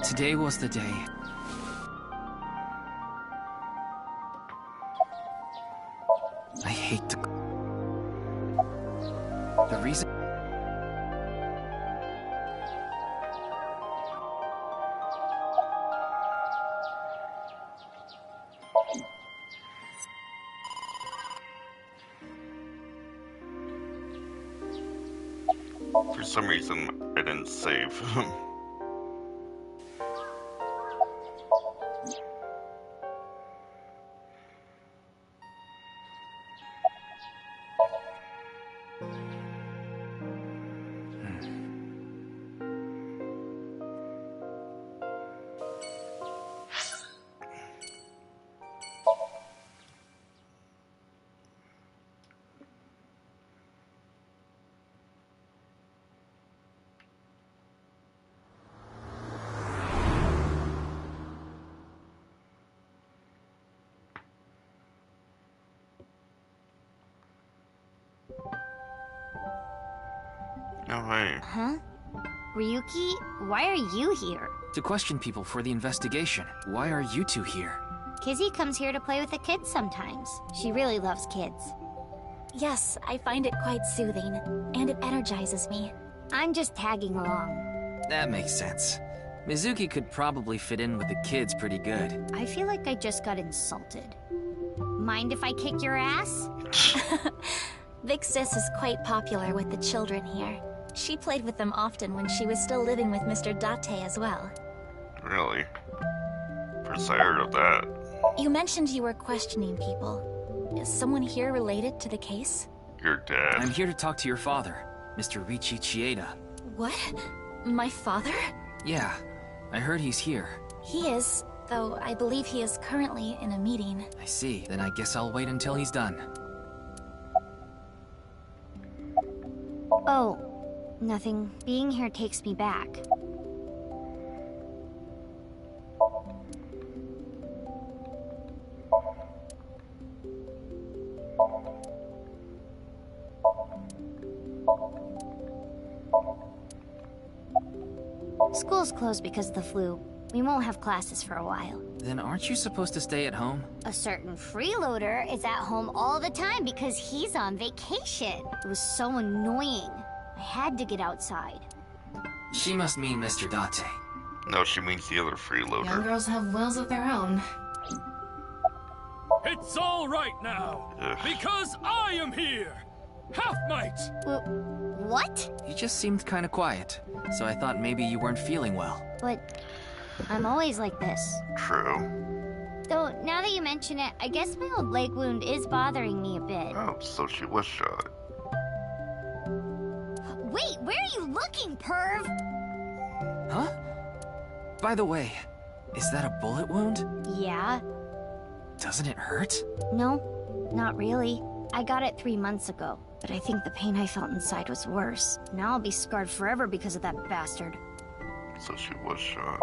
Today was the day. I hate the reason. For some reason, I didn't save. No way. Huh? Ryuki, why are you here? To question people for the investigation. Why are you two here? Kizzy comes here to play with the kids sometimes. She really loves kids. Yes, I find it quite soothing, and it energizes me. I'm just tagging along. That makes sense. Mizuki could probably fit in with the kids pretty good. I feel like I just got insulted. Mind if I kick your ass? Big Sis is quite popular with the children here. She played with them often when she was still living with Mr. Date as well. Really? First I heard of that. You mentioned you were questioning people. Is someone here related to the case? Your dad. I'm here to talk to your father, Mr. Riichi Chieda. What? My father? Yeah, I heard he's here. He is, though I believe he is currently in a meeting. I see. Then I guess I'll wait until he's done. Oh, nothing. Being here takes me back. School's closed because of the flu. We won't have classes for a while. Then aren't you supposed to stay at home? A certain freeloader is at home all the time because he's on vacation. It was so annoying. I had to get outside. She must mean Mr. Date. No, she means the other Young freeloader. girls have wills of their own. It's all right now, Ugh. because I am here! Half-mite! What? You just seemed kind of quiet, so I thought maybe you weren't feeling well. But I'm always like this. True. Though, now that you mention it, I guess my old leg wound is bothering me a bit. Oh, so she was shot. Wait, where are you looking, perv? Huh? By the way, is that a bullet wound? Yeah. Doesn't it hurt? No, not really. I got it 3 months ago, but I think the pain I felt inside was worse. Now I'll be scarred forever because of that bastard. So she was shot.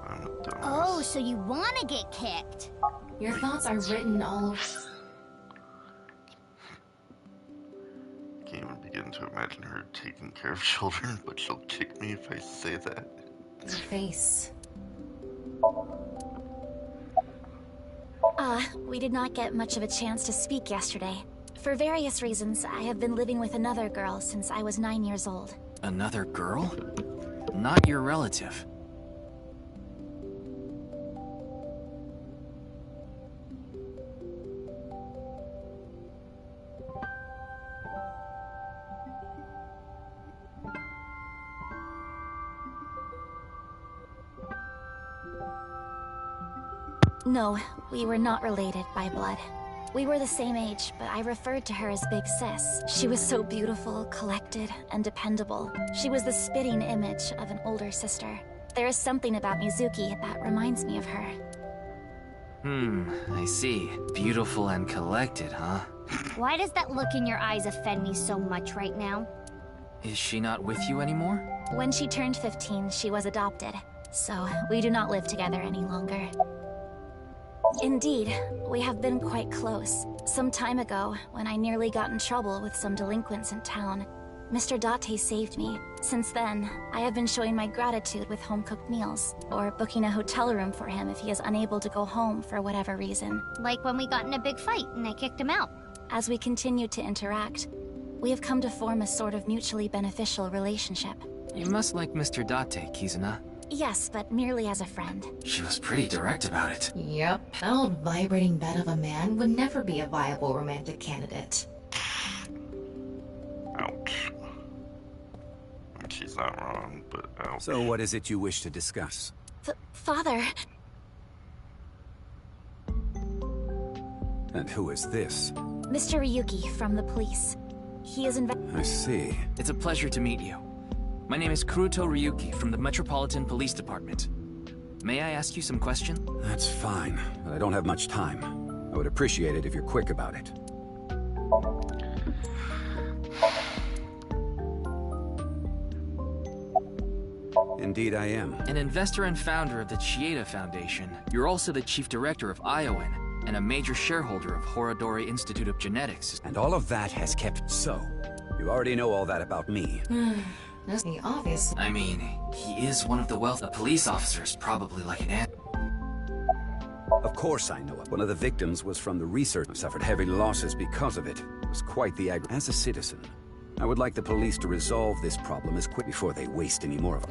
I'm a dumbass. Oh, so you wanna get kicked? Your thoughts are written all over. Can't even begin to imagine her taking care of children, but she'll kick me if I say that. your face. We did not get much of a chance to speak yesterday. For various reasons, I have been living with another girl since I was 9 years old. Another girl? Not your relative. No, we were not related by blood. We were the same age, but I referred to her as Big Sis. She was so beautiful, collected, and dependable. She was the spitting image of an older sister. There is something about Mizuki that reminds me of her. I see. Beautiful and collected, huh? Why does that look in your eyes offend me so much right now? Is she not with you anymore? When she turned 15, she was adopted, so we do not live together any longer. Indeed, we have been quite close. Some time ago, when I nearly got in trouble with some delinquents in town, Mr. Date saved me. Since then, I have been showing my gratitude with home-cooked meals, or booking a hotel room for him if he is unable to go home for whatever reason. Like when we got in a big fight and I kicked him out. As we continue to interact, we have come to form a sort of mutually beneficial relationship. You must like Mr. Date, Kizuna. Yes, but merely as a friend. She was pretty direct about it. Yep, that old vibrating bed of a man would never be a viable romantic candidate. Ouch. She's not wrong, but ouch. So what is it you wish to discuss? Father... And who is this? Mr. Ryuki from the police. He is I see. It's a pleasure to meet you. My name is Kuruto Ryuki from the Metropolitan Police Department. May I ask you some questions? That's fine, but I don't have much time. I would appreciate it if you're quick about it. Indeed I am. An investor and founder of the Chieda Foundation, you're also the chief director of Iowan, and a major shareholder of Horodori Institute of Genetics. And all of that has kept... So, you already know all that about me. That's the obvious. I mean, he is one of the wealth of police officers, probably like an ant. Of course I know it. One of the victims was from the research. I suffered heavy losses because of it. It was quite the As a citizen, I would like the police to resolve this problem as quick before they waste any more of it.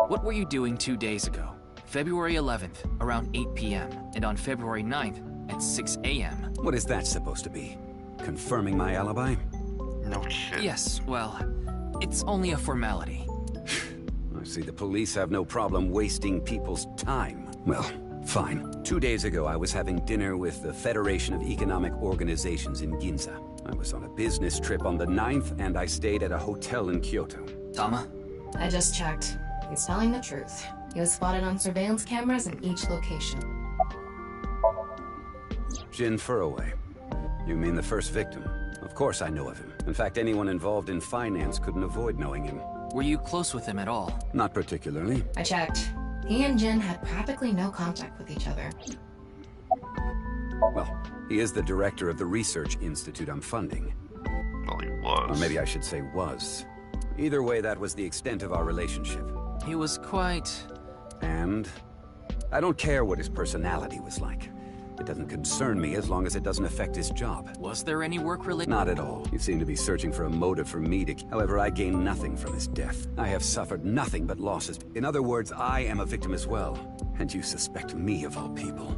What were you doing 2 days ago? February 11th, around 8 p.m., and on February 9th, at 6 a.m. What is that supposed to be? Confirming my alibi? No shit. Yes, well, it's only a formality. I see the police have no problem wasting people's time. Well, fine. 2 days ago, I was having dinner with the Federation of Economic Organizations in Ginza. I was on a business trip on the 9th, and I stayed at a hotel in Kyoto. Tama? I just checked. He's telling the truth. He was spotted on surveillance cameras in each location. Jin Furroway. You mean the first victim? Of course I know of him. In fact, anyone involved in finance couldn't avoid knowing him. Were you close with him at all? Not particularly. I checked. He and Jin had practically no contact with each other. Well, he is the director of the research institute I'm funding. Well, he was. Or maybe I should say was. Either way, that was the extent of our relationship. He was quite... And? I don't care what his personality was like. It doesn't concern me as long as it doesn't affect his job. Was there any work-related... Not at all. You seem to be searching for a motive for me to... However, I gain nothing from his death. I have suffered nothing but losses. In other words, I am a victim as well. And you suspect me of all people.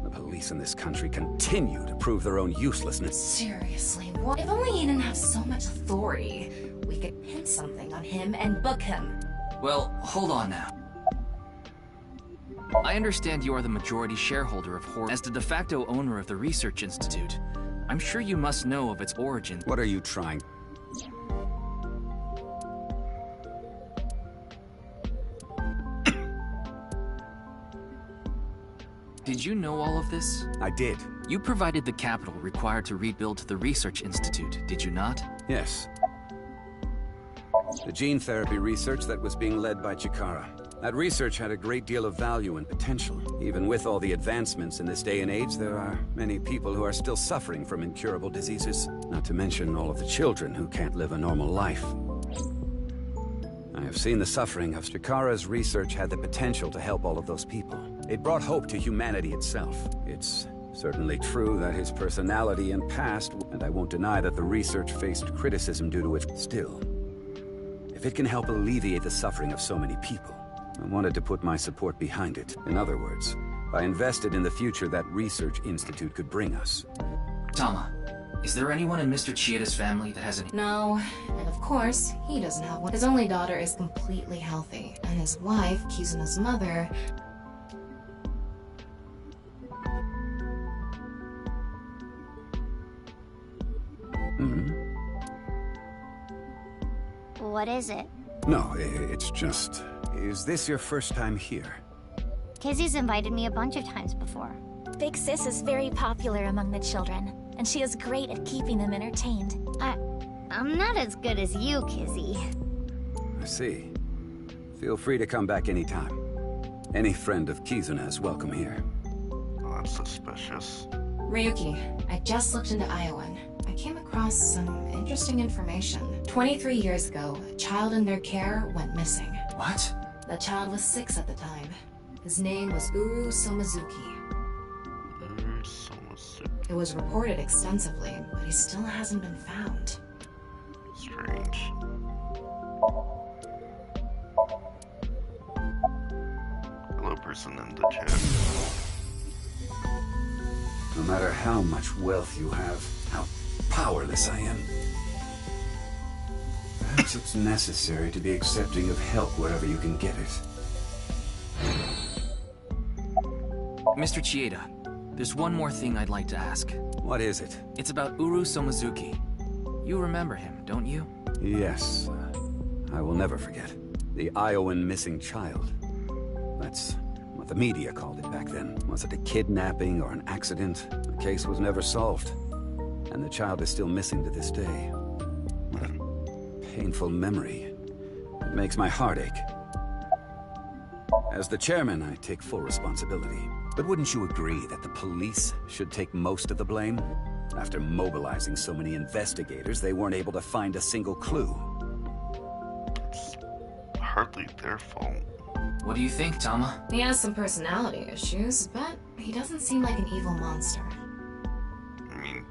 The police in this country continue to prove their own uselessness. Seriously, what? If only he didn't have so much authority, we could pin something on him and book him. Well, hold on now. I understand you are the majority shareholder of Hor. As the de facto owner of the Research Institute, I'm sure you must know of its origin. What are you trying? Did you know all of this? I did. You provided the capital required to rebuild the Research Institute, did you not? Yes. The gene therapy research that was being led by Chikara. That research had a great deal of value and potential. Even with all the advancements in this day and age, there are many people who are still suffering from incurable diseases. Not to mention all of the children who can't live a normal life. I have seen the suffering of Chikara's research had the potential to help all of those people. It brought hope to humanity itself. It's certainly true that his personality and past, and I won't deny that the research faced criticism due to it. Still, if it can help alleviate the suffering of so many people, I wanted to put my support behind it. In other words, I invested in the future that Research Institute could bring us. Tama, is there anyone in Mr. Chieda's family that has any... No, and of course, he doesn't have one. His only daughter is completely healthy, and his wife, Kizuna's mother... What is it? No, it's just... Is this your first time here? Kizzy's invited me a bunch of times before. Big Sis is very popular among the children, and she is great at keeping them entertained. I'm not as good as you, Kizzy. I see. Feel free to come back anytime. Any friend of Kizuna is welcome here. Oh, that's suspicious. Ryuki, I just looked into Iowan. I came across some interesting information. 23 years ago, a child in their care went missing. What? The child was 6 at the time. His name was Uru Somazuki. It was reported extensively, but he still hasn't been found. Strange. Hello, person in the chat. No matter how much wealth you have, how powerless I am, perhaps it's necessary to be accepting of help wherever you can get it. Mr. Chieda, there's one more thing I'd like to ask. What is it? It's about Uru Somazuki. You remember him, don't you? Yes, I will never forget. The Iowan missing child. That's what the media called it back then. Was it a kidnapping or an accident? The case was never solved. And the child is still missing to this day. What a painful memory. It makes my heart ache. As the chairman, I take full responsibility. But wouldn't you agree that the police should take most of the blame? After mobilizing so many investigators, they weren't able to find a single clue. It's hardly their fault. What do you think, Tama? He has some personality issues, but he doesn't seem like an evil monster. I mean,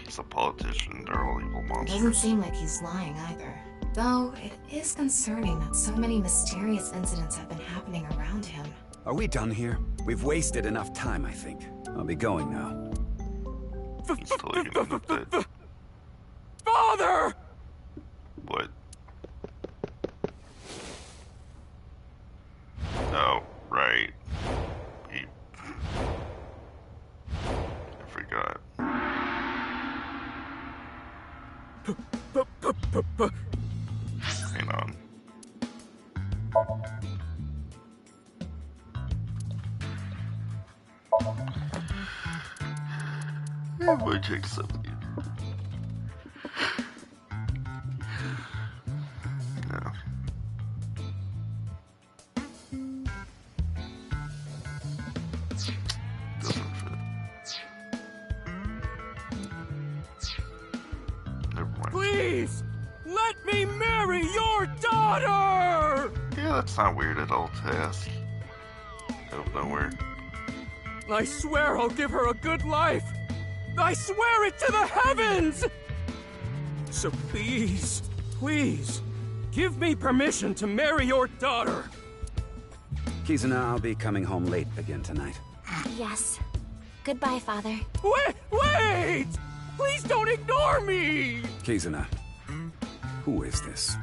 he's a politician, they're all evil It monsters. doesn't seem like he's lying either. Though, it is concerning that so many mysterious incidents have been happening around him. Are we done here? We've wasted enough time, I think. I'll be going now. He's totally gonna end up dead. Father! What? Oh, right. I forgot. Hang on. It might take 70. No. Doesn't fit. Never mind. Please! Let me marry your daughter! Yeah, that's not weird at all to ask. Out of nowhere. I swear I'll give her a good life! I swear it to the heavens! So please, please, give me permission to marry your daughter. Kizuna, I'll be coming home late again tonight. Yes. Goodbye, Father. Wait! Please don't ignore me! Kizuna, who is this?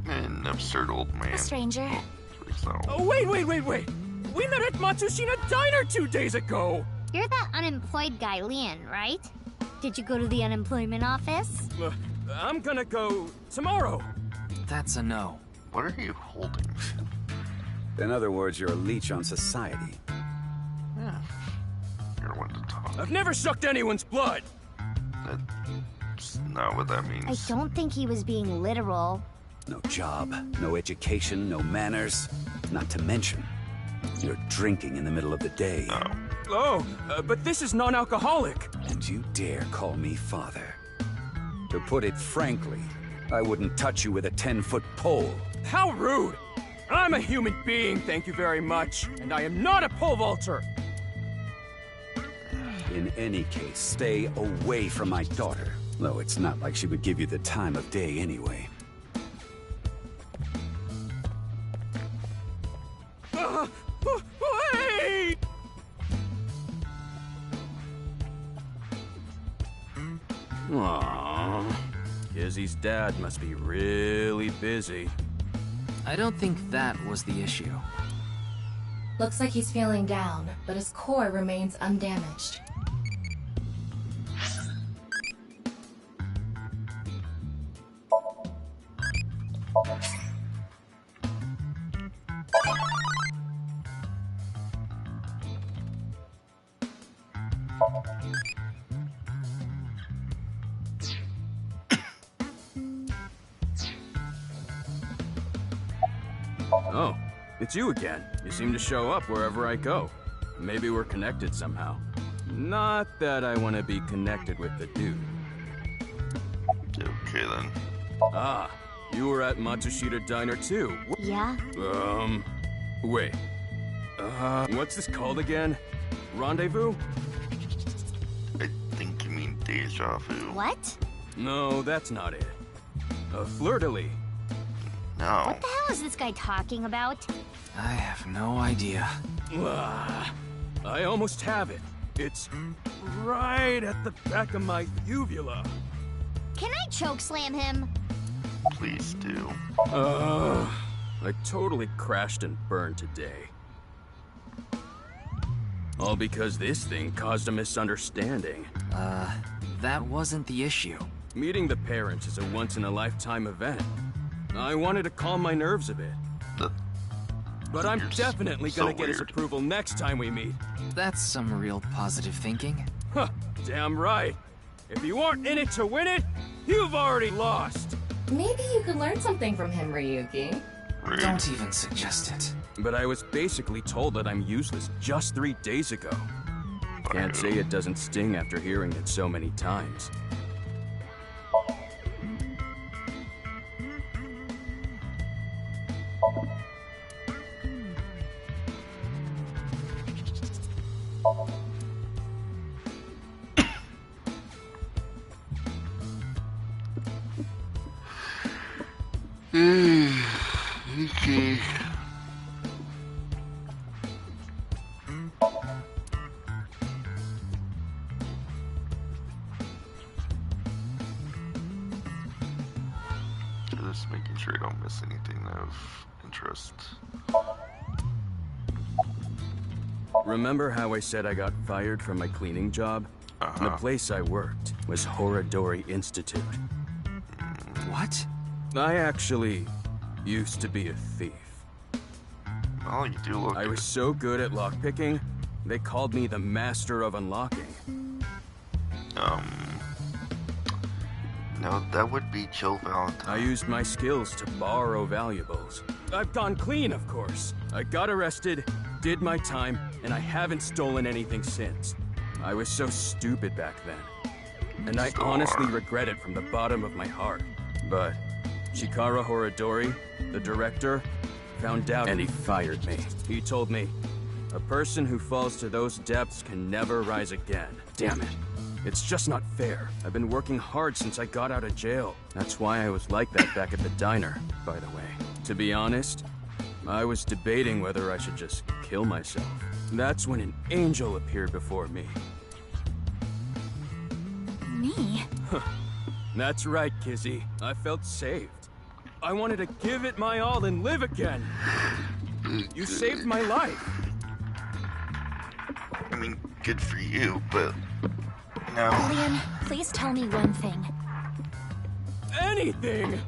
An absurd old man. A stranger. That's what he sounds. Oh, wait! We met at Matsushina Diner 2 days ago! You're that unemployed guy, Leon, right? Did you go to the unemployment office? I'm gonna go tomorrow. That's a no. What are you holding? In other words, you're a leech on society. Yeah. You're one to talk. I've never sucked anyone's blood. That's not what that means. I don't think he was being literal. No job, no education, no manners. Not to mention, you're drinking in the middle of the day. No. Oh, but this is non-alcoholic. And you dare call me father? To put it frankly, I wouldn't touch you with a 10-foot pole. How rude! I'm a human being, thank you very much, and I am not a pole vaulter. In any case, stay away from my daughter. Though it's not like she would give you the time of day anyway. Wait! Aww. Izzy's dad must be really busy. I don't think that was the issue. Looks like he's feeling down, but his core remains undamaged. Oh, it's you again. You seem to show up wherever I go. Maybe we're connected somehow. Not that I want to be connected with the dude. Okay then. Ah, you were at Matsushita Diner too. Yeah? Wait. What's this called again? Rendezvous? I think you mean deja vu. What? No, that's not it. Fleur-de-lis. No. What the hell is this guy talking about? I have no idea. I almost have it. It's right at the back of my uvula. Can I chokeslam him? Please do. I totally crashed and burned today. All because this thing caused a misunderstanding. That wasn't the issue. Meeting the parents is a once-in-a-lifetime event. I wanted to calm my nerves a bit. But I'm definitely gonna get his approval next time we meet. That's some real positive thinking. Huh, damn right. If you aren't in it to win it, you've already lost. Maybe you could learn something from him, Ryuki. Rude. Don't even suggest it. But I was basically told that I'm useless just 3 days ago. Can't say it doesn't sting after hearing it so many times. Okay. Just making sure I don't miss anything of interest. Remember how I said I got fired from my cleaning job? The place I worked was Horadori Institute. What? I actually used to be a thief. Well, you do look. I was so good at lockpicking, they called me the master of unlocking. No, that would be Jill Valentine. I used my skills to borrow valuables. I've gone clean, of course. I got arrested, did my time, and I haven't stolen anything since. I was so stupid back then. And I honestly regret it from the bottom of my heart. But Chikara Horadori, the director, found out and he fired me. He told me, a person who falls to those depths can never rise again. Damn it. It's just not fair. I've been working hard since I got out of jail. That's why I was like that back at the diner, by the way. To be honest, I was debating whether I should just kill myself. That's when an angel appeared before me. Me? That's right, Kizzy. I felt saved. I wanted to give it my all and live again. You saved my life. I mean, good for you, but no. Lillian, please tell me one thing. Anything!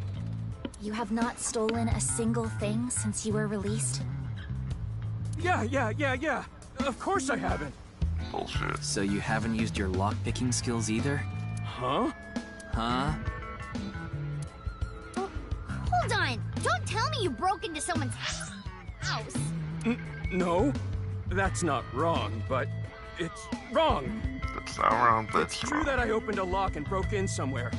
You have not stolen a single thing since you were released? Yeah. Of course I haven't. Bullshit. So you haven't used your lockpicking skills either? Huh? Huh? Hold on! Don't tell me you broke into someone's house! No, that's not wrong, but it's wrong. That's not wrong, but It's true that I opened a lock and broke in somewhere.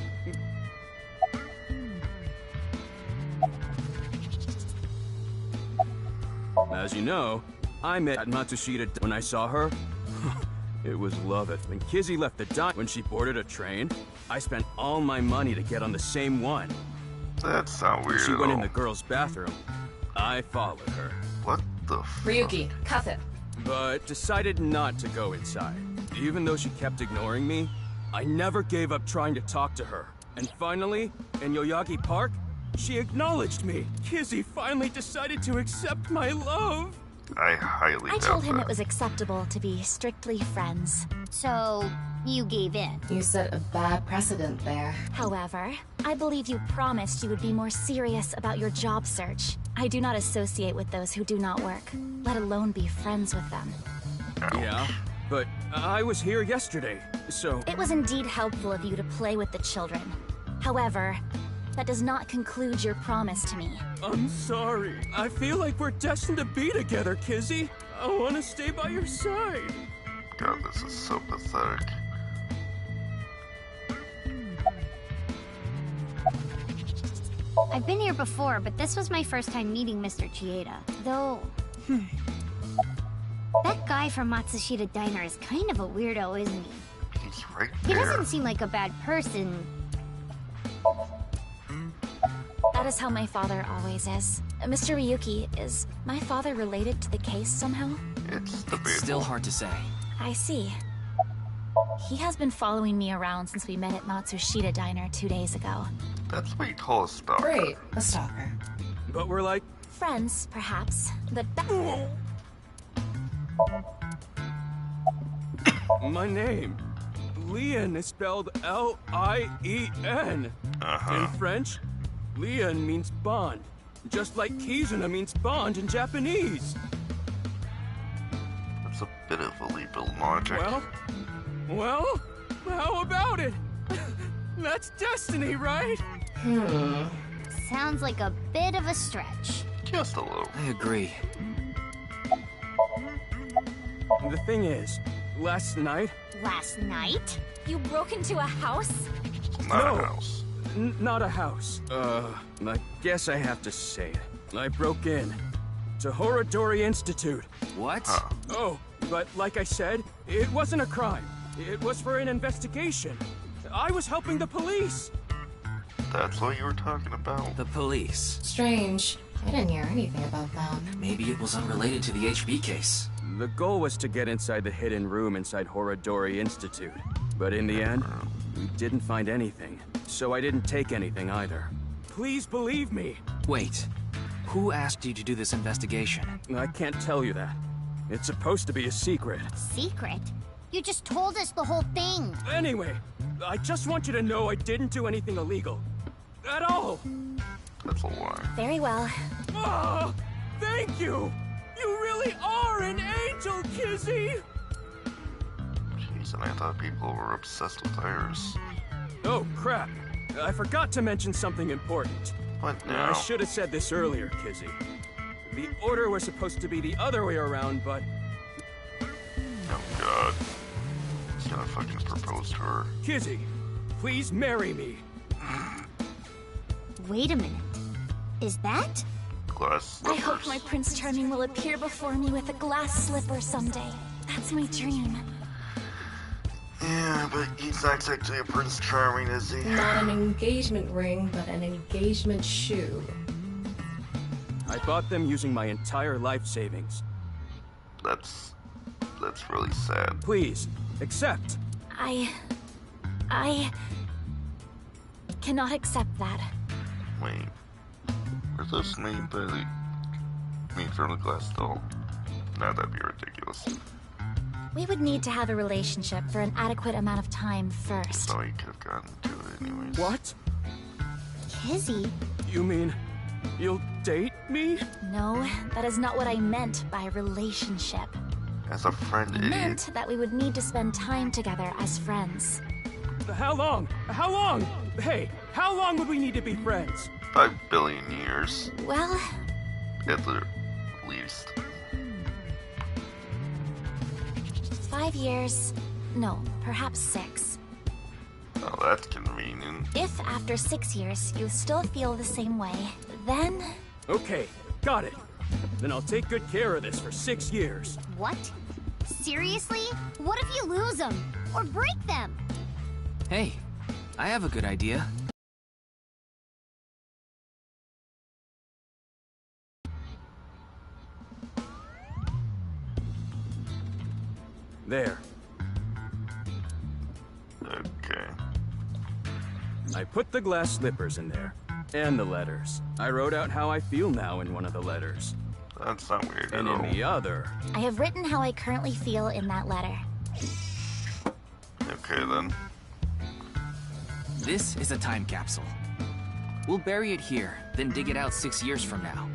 As you know, I met at Matsushita when I saw her. It was love it. When Kizzy left the diner, when she boarded a train, I spent all my money to get on the same one. That's not weird. When she at went in all. the girls' bathroom, I followed her, What the fuck? Ryuki, cuff it. but decided not to go inside. Even though she kept ignoring me, I never gave up trying to talk to her. And finally, in Yoyagi Park, she acknowledged me. Kizzy finally decided to accept my love. I highly I doubt told him that. it was acceptable to be strictly friends. So, you gave in. You set a bad precedent there. However, I believe you promised you would be more serious about your job search. I do not associate with those who do not work, let alone be friends with them. Yeah, but I was here yesterday, so... It was indeed helpful of you to play with the children. However, that does not conclude your promise to me. I'm sorry. I feel like we're destined to be together, Kizzy. I want to stay by your side. God, this is so pathetic. I've been here before, but this was my first time meeting Mr. Chieda. Though, that guy from Matsushita Diner is kind of a weirdo, isn't he? He's right He there. doesn't seem like a bad person. That is how my father always is. Mr. Ryuki, is my father related to the case somehow? It's debatable. It's still hard to say. I see. He has been following me around since we met at Matsushita Diner 2 days ago. That's what you call a stalker. Great, a stalker. But we're like... Friends, perhaps, but My name. Leon is spelled L-I-E-N. In French, Leon means bond. Just like Kizuna means bond in Japanese. That's a bit of a leap in logic. Well, how about it? That's destiny, right? Sounds like a bit of a stretch. Just a little. I agree. The thing is, last night... Last night? you broke into a house? Not No. a house. Not a house. I guess I have to say it. I broke in to Horodori Institute. What? Huh. Oh, but like I said, it wasn't a crime. It was for an investigation. I was helping the police. That's what you were talking about. The police. Strange. I didn't hear anything about that. Maybe it was unrelated to the HB case. The goal was to get inside the hidden room inside Horodori Institute. But in the end, we didn't find anything. So I didn't take anything either. Please believe me. Wait. Who asked you to do this investigation? I can't tell you that. It's supposed to be a secret. Secret? You just told us the whole thing. Anyway, I just want you to know I didn't do anything illegal. At all. That's a lie. Very well. Oh, thank you! You really are an angel, Kizzy! Jeez, and I thought people were obsessed with tires. Oh, crap. I forgot to mention something important. What I now? should have said this earlier, Kizzy. The order was supposed to be the other way around, but... Oh god. He's gonna fucking propose to her. Kizzy, please marry me. Wait a minute. Is that? Glass I slippers. hope my Prince Charming will appear before me with a glass slipper someday. That's my dream. Yeah, but he's not actually a Prince Charming, is he? Not an engagement ring, but an engagement shoe. I bought them using my entire life savings. That's really sad. Please, accept. I cannot accept that. Wait. Are those made from the glass doll? Nah, that'd be ridiculous. We would need to have a relationship for an adequate amount of time first. So he could have gotten to it anyways. What? Kizzy? You mean you'll date me? No, that is not what I meant by relationship. As a friend, I idiot. meant that we would need to spend time together as friends. How long? How long? Hey, how long would we need to be friends? 5 billion years. Well, At the least. 5 years. No, perhaps 6. Oh, that's convenient. If after 6 years you still feel the same way, then Okay, got it. Then I'll take good care of this for 6 years. What? Seriously? What if you lose them? Or break them? Hey, I have a good idea. There. Okay. I put the glass slippers in there. And the letters. I wrote out how I feel now in one of the letters. That's not weird And at all. in the other... I have written how I currently feel in that letter. Okay then. This is a time capsule. We'll bury it here, then dig it out 6 years from now.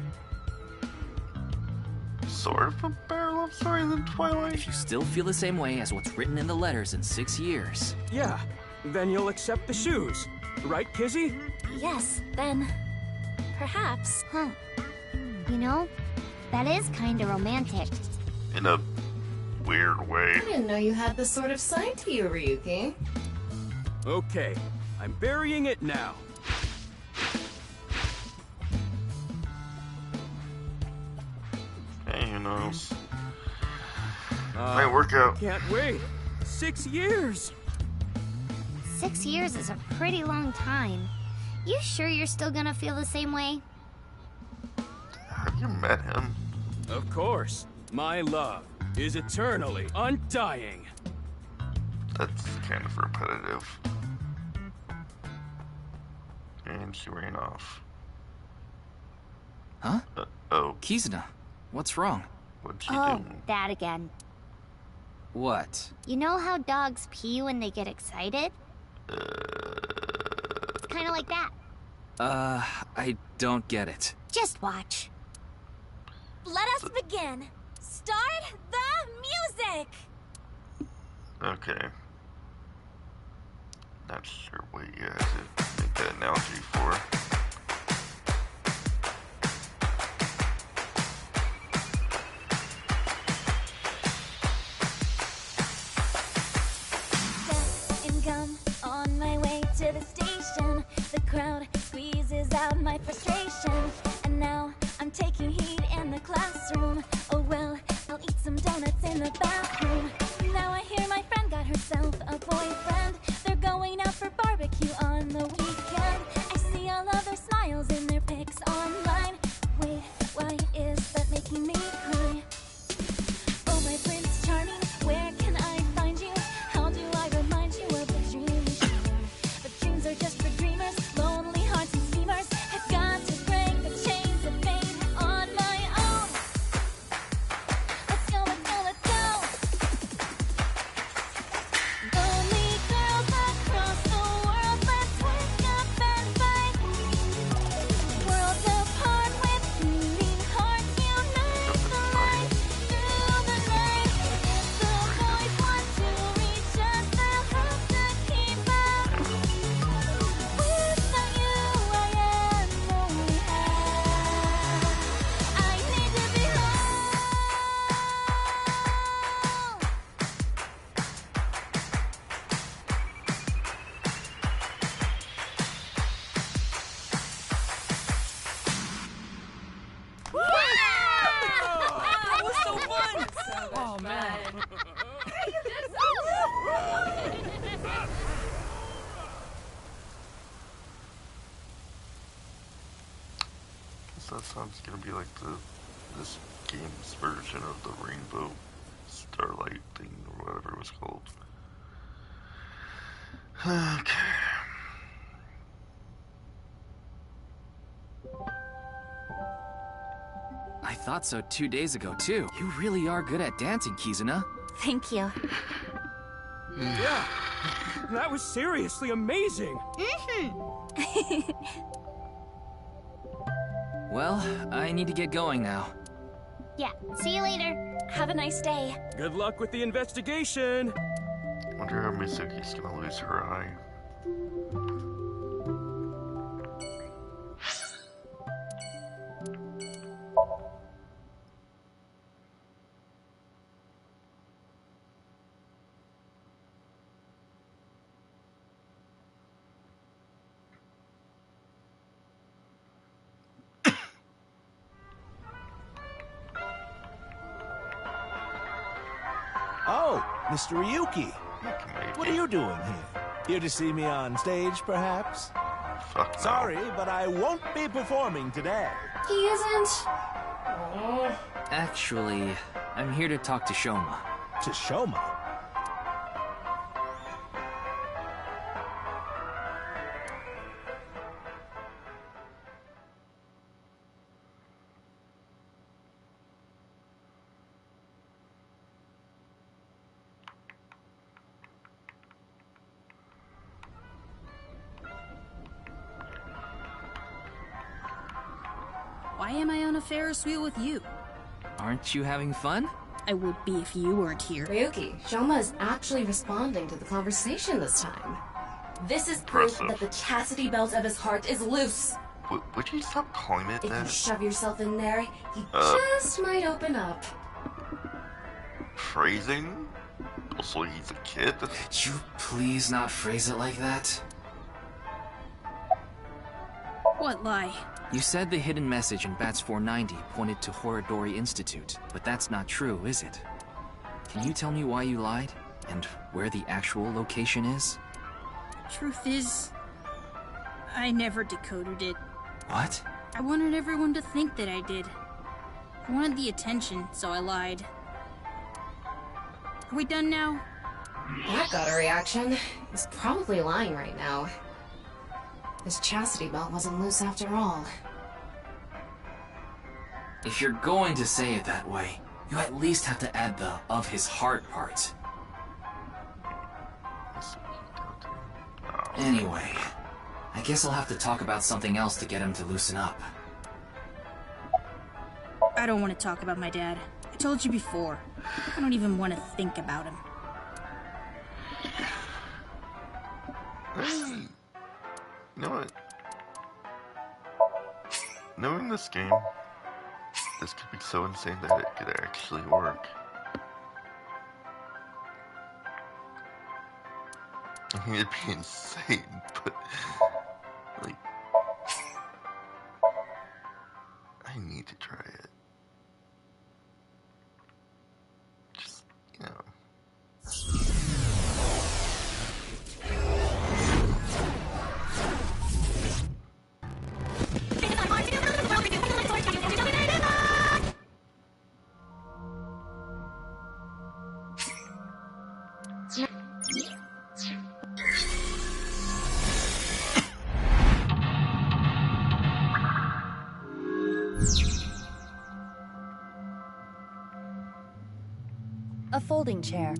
Sort of a better love story than Twilight. If you still feel the same way as what's written in the letters in 6 years, Yeah, then you'll accept the shoes. Right, Kizzy? Yes, then perhaps. Huh. You know, that is kinda romantic. In a weird way. I didn't know you had this sort of side to you, Ryuki. Okay, I'm burying it now. Hey, who knows? Might work out. Can't wait. 6 years. 6 years is a pretty long time. You sure you're still gonna feel the same way? Have you met him? Of course. My love is eternally undying. That's kind of repetitive. And she ran off. Huh? Oh, Kizuna, what's wrong? what'd she Oh, do? that again. What? You know how dogs pee when they get excited? It's kind of like that. I don't get it. Just watch. Let us begin. Start the music! Okay. Not sure what you had to make that analogy for. And gum on my way to the station. The crowd squeezes out my frustration. And now I'm taking heat in the classroom. Oh well, I'll eat some donuts in the bathroom. Now I hear my friend got herself a boyfriend. They're going out for barbecue on the weekend. I see all of their smiles in their pics online. Wait, why is that making me cry? Oh my Prince Charming, where can I find you? How do I remind you of the dream we share? But dreams are just for dreamers, lonely hearts and schemers. I've got to break the chains of fate on my own. Let's go, let's go, let's go. Lonely girls across the world, let's wake up and fight. Worlds apart with beating hearts, unite the light through the night. The boys want to reach us, they'll have to keep up. Without you, I am all we have. I need to be home. That was so fun! Oh, man. Guess that sounds gonna be like this game's version of the Rainbow Starlight thing or whatever it was called. Okay. I thought so 2 days ago, too. You really are good at dancing, Kizuna. Thank you. Yeah, that was seriously amazing. Well, I need to get going now. Yeah, see you later. Have a nice day. Good luck with the investigation. Wonder how Mizuki's gonna lose her eye. Oh, Mr. Ryuki. What are you doing here? Here to see me on stage, perhaps? Fuck no. Sorry, but I won't be performing today. He isn't. Actually, I'm here to talk to Shoma. To Shoma? Why am I on a Ferris wheel with you? Aren't you having fun? I would be if you weren't here. Ryuki, Shoma is actually responding to the conversation this time. This is proof Impressive. that the chastity belt of his heart is loose. Would you stop calling it If you that? shove yourself in there, he just might open up. Phrasing? Also, he's a kid? Could you please not phrase it like that? What lie? You said the hidden message in Bats 490 pointed to Horadori Institute, but that's not true, is it? Can you tell me why you lied? And where the actual location is? Truth is, I never decoded it. What? I wanted everyone to think that I did. I wanted the attention, so I lied. Are we done now? That got a reaction. He's probably lying right now. His chastity belt wasn't loose after all. If you're going to say it that way, you at least have to add the "of his heart" part. Anyway, I guess I'll have to talk about something else to get him to loosen up. I don't want to talk about my dad. I told you before. I don't even want to think about him. Hey, you know what? Knowing this game, this could be so insane that it could actually work. I mean, it'd be insane, but, like, I need to try it. Just, you know. A folding chair.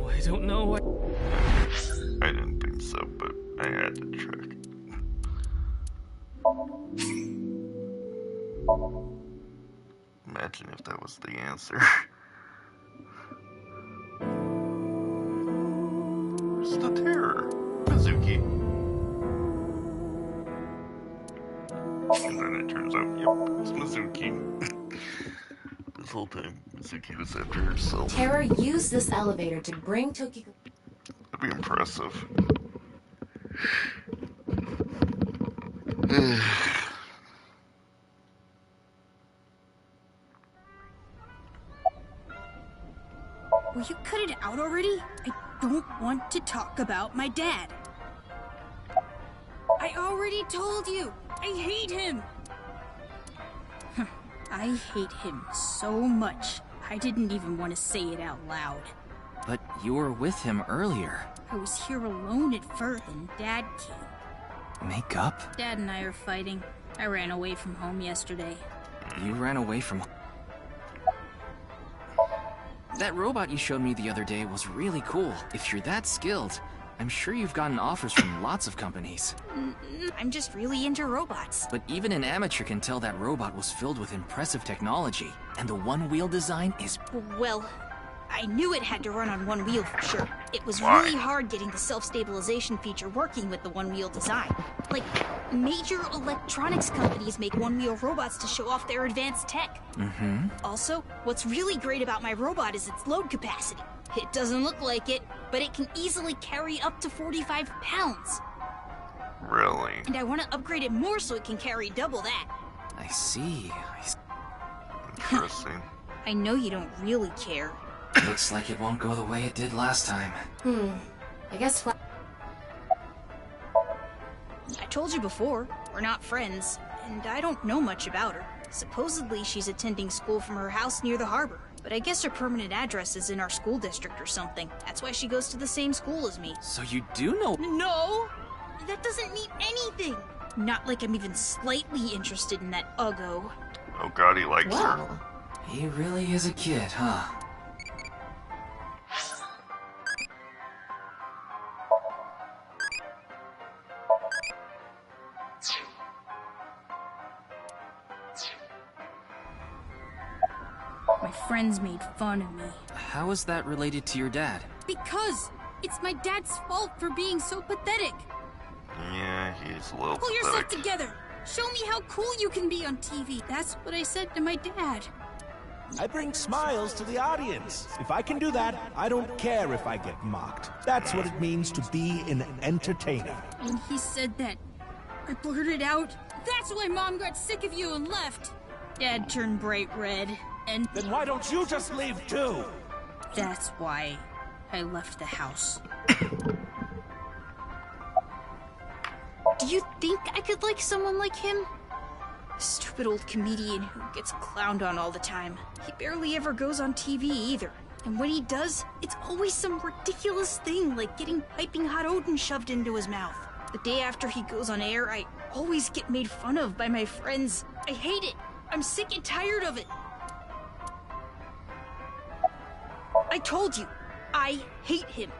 I don't know what... I didn't think so, but I had to check. Imagine if that was the answer. Where's the terror? Mizuki. And then it turns out, yep, it's Mizuki. This whole time, Mizuki was after herself. Terra used this elevator to bring Tokiko... That'd be impressive. Will you cut it out already? I don't want to talk about my dad. I already told you! I hate him! I hate him so much, I didn't even want to say it out loud. But you were with him earlier. I was here alone at first, and Dad came. Make up? Dad and I are fighting. I ran away from home yesterday. You ran away from... That robot you showed me the other day was really cool. If you're that skilled, I'm sure you've gotten offers from lots of companies. I'm just really into robots. But even an amateur can tell that robot was filled with impressive technology. And the one-wheel design is... Well, I knew it had to run on one wheel for sure. It was Why? really hard getting the self-stabilization feature working with the one-wheel design. Like, major electronics companies make one-wheel robots to show off their advanced tech. Mm-hmm. Also, what's really great about my robot is its load capacity. It doesn't look like it, but it can easily carry up to 45 pounds. Really? And I want to upgrade it more so it can carry double that. I see. Interesting. I know you don't really care. Looks like it won't go the way it did last time. I guess... I told you before, we're not friends, and I don't know much about her. Supposedly she's attending school from her house near the harbor. but I guess her permanent address is in our school district or something. That's why she goes to the same school as me. So you do know— No! That doesn't mean anything! Not like I'm even slightly interested in that Uggo. Oh god, he likes her. Wow. He really is a kid, huh? My friends made fun of me. How is that related to your dad? Because it's my dad's fault for being so pathetic. Yeah, he's a little Pull yourself pathetic. together. Show me how cool you can be on TV. That's what I said to my dad. I bring smiles to the audience. If I can do that, I don't care if I get mocked. That's what it means to be an entertainer. When he said that, I blurted out, "That's why Mom got sick of you and left." Dad turned bright red, and Then why don't you just leave too? that's why I left the house. Do you think I could like someone like him? Stupid old comedian who gets clowned on all the time. He barely ever goes on TV either. And when he does, it's always some ridiculous thing like getting piping hot Odin shoved into his mouth. The day after he goes on air, I always get made fun of by my friends. I hate it. I'm sick and tired of it. I told you, I hate him.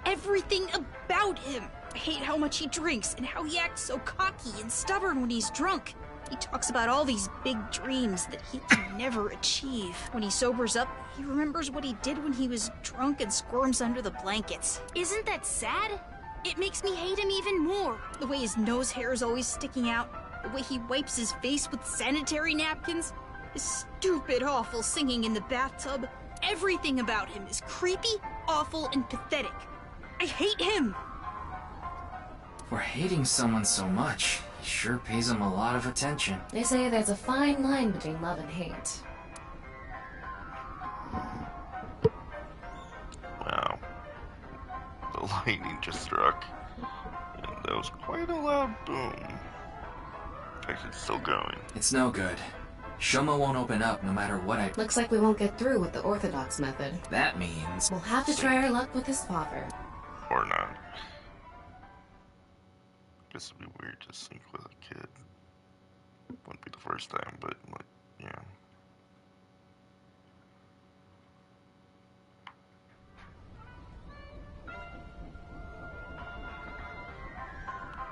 Everything about him. I hate how much he drinks and how he acts so cocky and stubborn when he's drunk. He talks about all these big dreams that he can never achieve. When he sobers up, he remembers what he did when he was drunk and squirms under the blankets. Isn't that sad? It makes me hate him even more. The way his nose hair is always sticking out, the way he wipes his face with sanitary napkins, his stupid, awful singing in the bathtub. Everything about him is creepy, awful, and pathetic. I hate him! For hating someone so much, he sure pays him a lot of attention. They say there's a fine line between love and hate. Wow. The lightning just struck. And that was quite a loud boom. In fact, it's still going. It's no good. Shoma won't open up no matter what I— Looks like we won't get through with the orthodox method. That means— We'll have to try our luck with his father. Or not. Guess it'd be weird to sync with a kid. Wouldn't be the first time, but, like, yeah.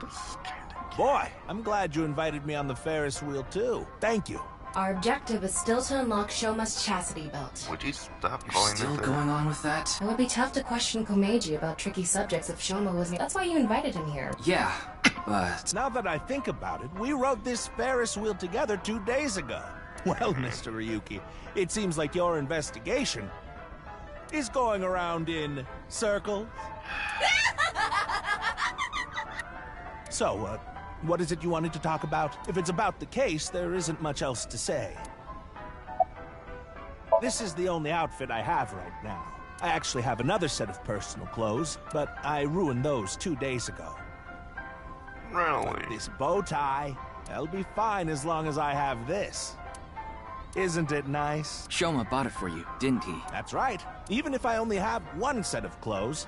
This is kinda Boy, I'm glad you invited me on the Ferris wheel too. Thank you. Our objective is still to unlock Shoma's chastity belt. Would you stop You're calling still it that? going on with that? It would be tough to question Komeiji about tricky subjects if Shoma was... That's why you invited him here. Yeah, but— Now that I think about it, we rode this Ferris wheel together 2 days ago. Well, Mr. Ryuki, it seems like your investigation is going around in circles. So, what is it you wanted to talk about? If it's about the case, there isn't much else to say. This is the only outfit I have right now. I actually have another set of personal clothes, but I ruined those 2 days ago. Really? This bow tie, that'll be fine as long as I have this. Isn't it nice? Shoma bought it for you, didn't he? That's right. Even if I only have one set of clothes.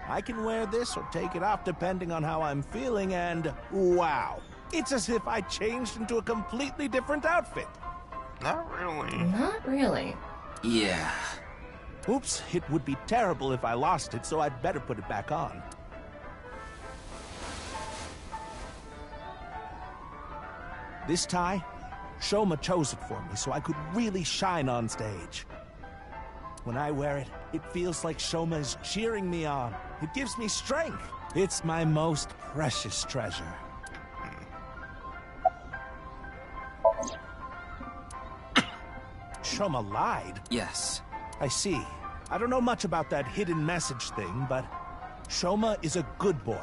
I can wear this or take it off depending on how I'm feeling, and wow. It's as if I changed into a completely different outfit. Not really. Not really. Yeah. Oops, it would be terrible if I lost it, so I'd better put it back on. This tie, Shoma chose it for me so I could really shine on stage. When I wear it, it feels like Shoma is cheering me on. It gives me strength. It's my most precious treasure. Shoma lied? Yes. I see. I don't know much about that hidden message thing, but Shoma is a good boy.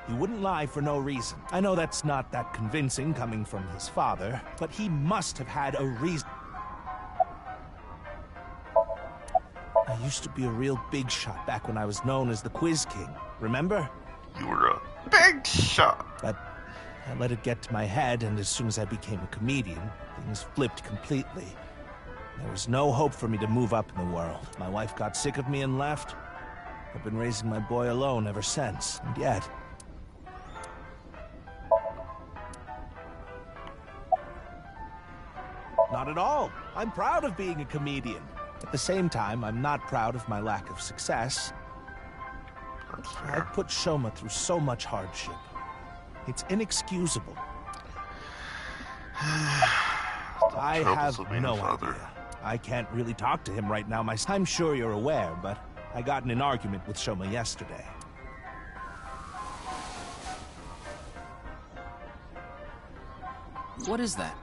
He wouldn't lie for no reason. I know that's not that convincing coming from his father, but he must have had a reason. I used to be a real big shot back when I was known as the Quiz King, remember? You were a big shot. But I let it get to my head, and as soon as I became a comedian, things flipped completely. There was no hope for me to move up in the world. My wife got sick of me and left. I've been raising my boy alone ever since, and yet... Not at all. I'm proud of being a comedian. At the same time, I'm not proud of my lack of success. I've put Shoma through so much hardship. It's inexcusable. I have no idea. I can't really talk to him right now. I'm sure you're aware, but I got in an argument with Shoma yesterday. What is that?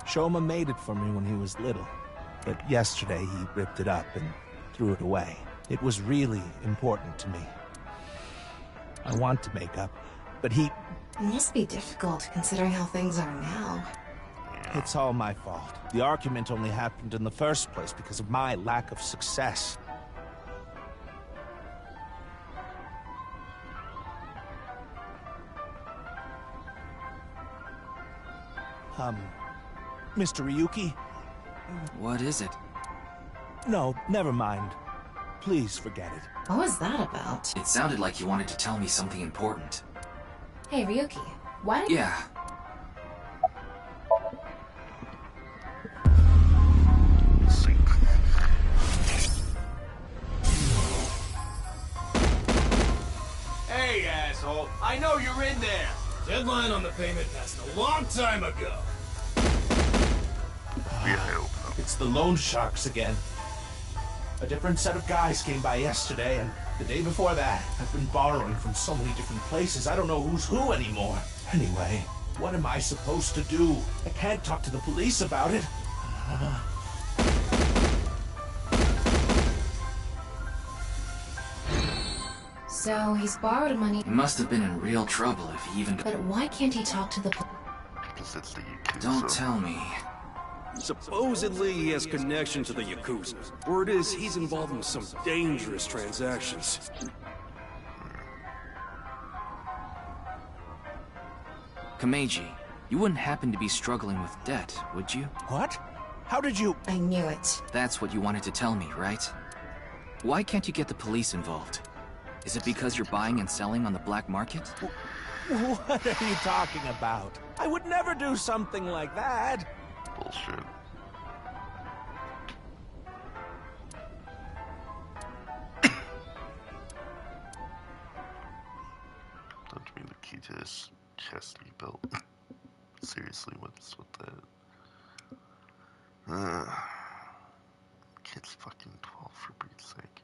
Shoma made it for me when he was little, but yesterday he ripped it up and threw it away. It was really important to me. I want to make up, but he... It must be difficult considering how things are now. It's all my fault. The argument only happened in the first place because of my lack of success. Mr. Ryuki? What is it? No, never mind. Please forget it. What was that about? It sounded like you wanted to tell me something important. Hey, Ryuki, why did Yeah. Hey, asshole. I know you're in there. Deadline on the payment passed a long time ago. It's the loan sharks again. A different set of guys came by yesterday, and the day before that. I've been borrowing from so many different places, I don't know who's who anymore. Anyway, what am I supposed to do? I can't talk to the police about it. So, he's borrowed money... He must have been in real trouble if he even... But why can't he talk to the police? Because it's the Yakuza. Don't tell me. Supposedly he has connection to the Yakuza. Word is he's involved in some dangerous transactions. Kameji, you wouldn't happen to be struggling with debt, would you? What? How did you... I knew it. That's what you wanted to tell me, right? Why can't you get the police involved? Is it because you're buying and selling on the black market? What are you talking about? I would never do something like that. Bullshit. Don't mean the key to his chastity belt. Seriously, what's with that? Kid's fucking 12 for Pete's sake.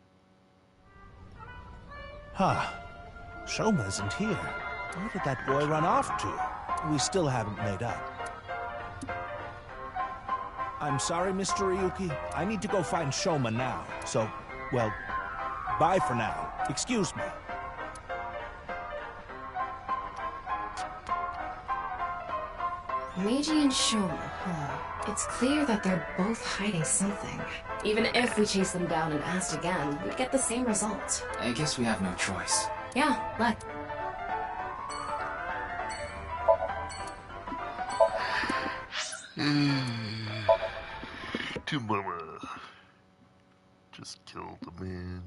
Huh. Shoma isn't here. Where did that boy run off to? We still haven't made up. I'm sorry, Mr. Ryuki. I need to go find Shoma now. So, well, bye for now. Excuse me. Meiji and Shoma, It's clear that they're both hiding something. Even if we chase them down and asked again, we'd get the same result. I guess we have no choice. Yeah, let. To mama. Just killed a man.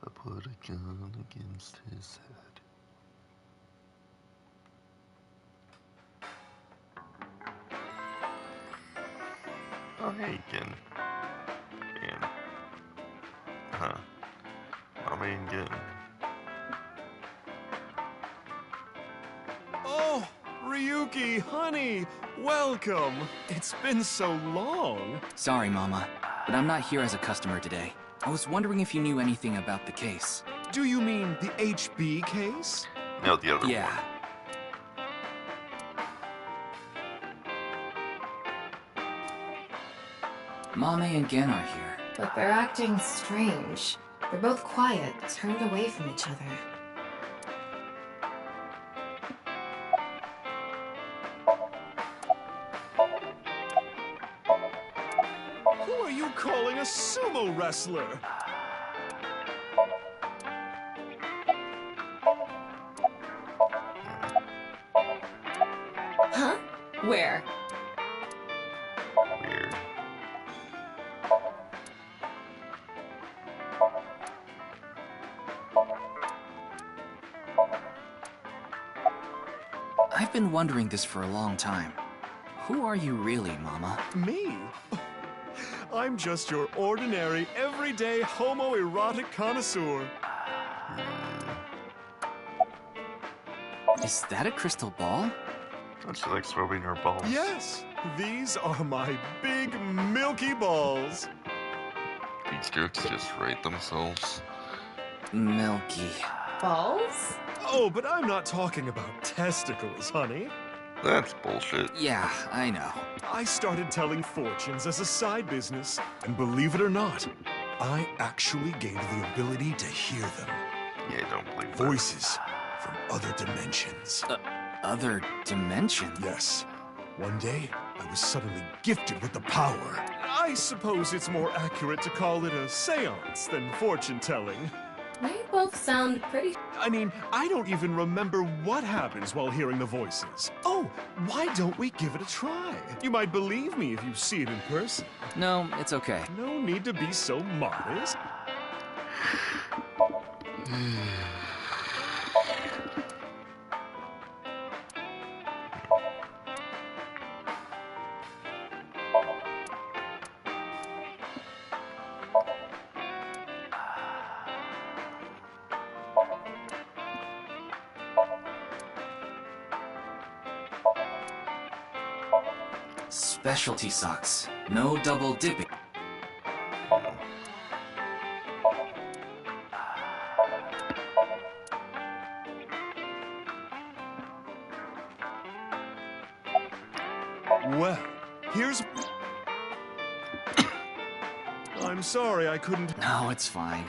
I put a gun against his head. Oh, hey, again. Man. Huh. Mommy again. Oh, Ryuki, honey, welcome. It's been so long. Sorry, Mama, but I'm not here as a customer today. I was wondering if you knew anything about the case. Do you mean the HB case? No, the other Yeah. one. Mame and Gen are here. But they're acting strange. They're both quiet, turned away from each other. Who are you calling a sumo wrestler? Huh? Where? Weird. I've been wondering this for a long time. Who are you really, Mama? Me? I'm just your ordinary, everyday homoerotic connoisseur. Is that a crystal ball? Don't you like swimming her balls? Yes, these are my big, milky balls. These jokes just write themselves. Milky. Balls? Oh, but I'm not talking about testicles, honey. That's bullshit. Yeah, I know. I started telling fortunes as a side business, and believe it or not, I actually gained the ability to hear them. Yeah, I don't believe that. Voices from other dimensions. Other dimension? Yes. One day, I was suddenly gifted with the power. I suppose it's more accurate to call it a seance than fortune-telling. They both sound pretty... I mean, I don't even remember what happens while hearing the voices. Oh, why don't we give it a try? You might believe me if you see it in person. No, it's okay. No need to be so modest. Specialty socks. No double dipping. Well, here's... I'm sorry I couldn't... No, it's fine.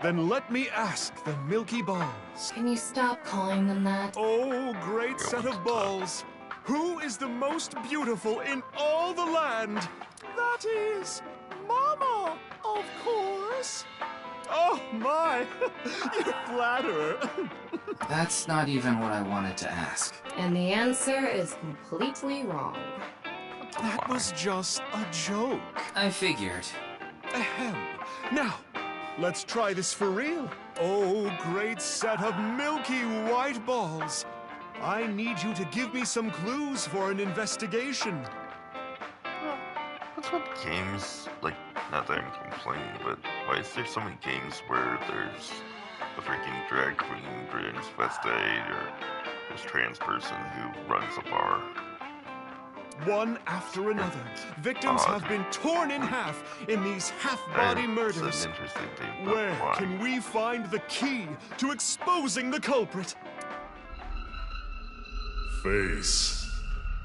Then let me ask the Milky Balls. Can you stop calling them that? Oh, great set of balls. Who is the most beautiful in all the land? That is... Mama, of course. Oh, my. You flatterer. That's not even what I wanted to ask. And the answer is completely wrong. That was just a joke. I figured. Ahem. Now, let's try this for real. Oh, great set of milky white balls. I need you to give me some clues for an investigation. What's with games, like, not that I'm complaining, but why is there so many games where there's a freaking drag queen transvestite or this trans person who runs a bar? One after another, victims have been torn in half in these half-body murders. That's an interesting thing, but Where why? can we find the key to exposing the culprit? Face.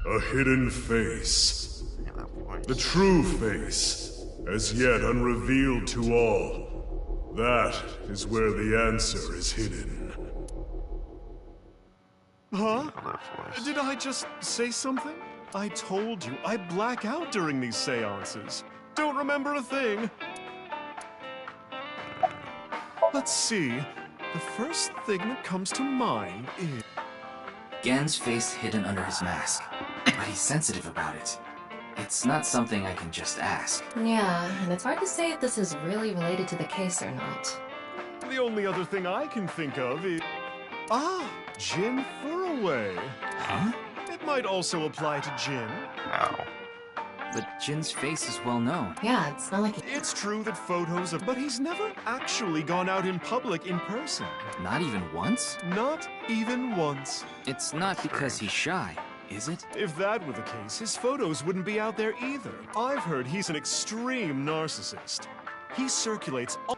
A hidden face. Yeah, that voice. The true face, as yet unrevealed to all. That is where the answer is hidden. Huh? Oh, that voice. Did I just say something? I told you, I black out during these seances. Don't remember a thing. Let's see. The first thing that comes to mind is... Gen's face hidden under his mask, but he's sensitive about it. It's not something I can just ask. Yeah, and it's hard to say if this is really related to the case or not. The only other thing I can think of is... Ah, Jin Furaway. Huh? It might also apply to Jin. Ow. But Jin's face is well known. Yeah, it's not like... It's true that photos of... But he's never actually gone out in public in person. Not even once? Not even once. It's not because he's shy, is it? If that were the case, his photos wouldn't be out there either. I've heard he's an extreme narcissist. He circulates all...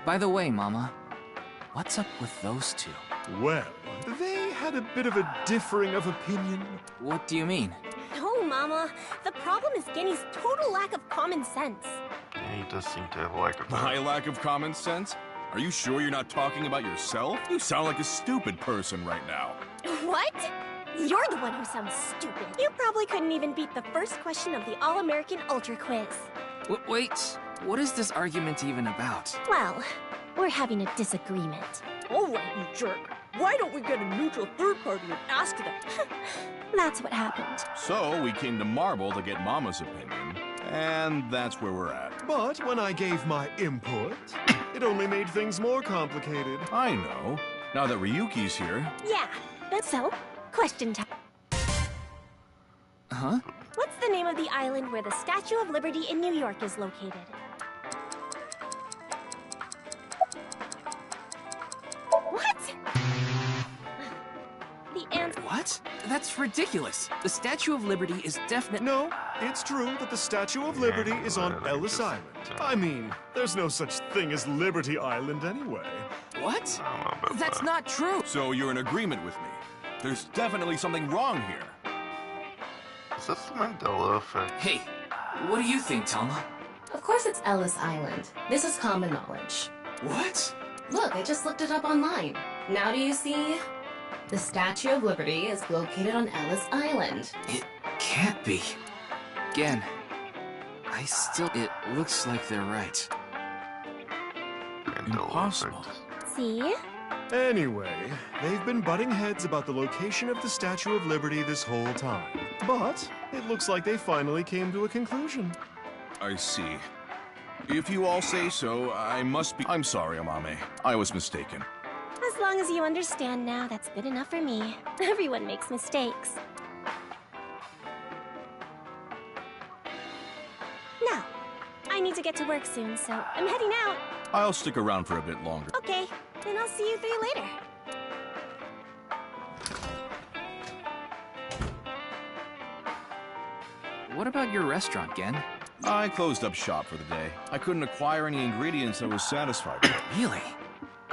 By the way, Mama, what's up with those two? Well, they had a bit of a differing of opinion. What do you mean? No, Mama. The problem is Genny's total lack of common sense. Yeah, he does seem to have a lack of that. My lack of common sense? Are you sure you're not talking about yourself? You sound like a stupid person right now. What? You're the one who sounds stupid. You probably couldn't even beat the first question of the All-American Ultra Quiz. Wait, what is this argument even about? Well, We're having a disagreement. All right, you jerk. Why don't we get a neutral third party and ask them? That's what happened. So we came to Marble to get Mama's opinion, and that's where we're at. But when I gave my input, it only made things more complicated. I know. Now that Ryuki's here... Yeah, that's so. Question time. Huh? What's the name of the island where the Statue of Liberty in New York is located? What? The answer... What? That's ridiculous. The Statue of Liberty is definitely... No, it's true that the Statue of Liberty is on Ellis Island. I mean, there's no such thing as Liberty Island anyway. What? That's not true. So you're in agreement with me. There's definitely something wrong here. Is this the Mandela effect? Hey, what do you think, Tama? Of course it's Ellis Island. This is common knowledge. What? Look, I just looked it up online. Now do you see? The Statue of Liberty is located on Ellis Island. It can't be. Again, it looks like they're right. Impossible. See? Anyway, they've been butting heads about the location of the Statue of Liberty this whole time. But it looks like they finally came to a conclusion. I see. If you all say so, I must be... I'm sorry, Amame. I was mistaken. As long as you understand now, that's good enough for me. Everyone makes mistakes. Now, I need to get to work soon, so I'm heading out. I'll stick around for a bit longer. Okay, then I'll see you three later. What about your restaurant, Gen? I closed up shop for the day. I couldn't acquire any ingredients I was satisfied with. Really?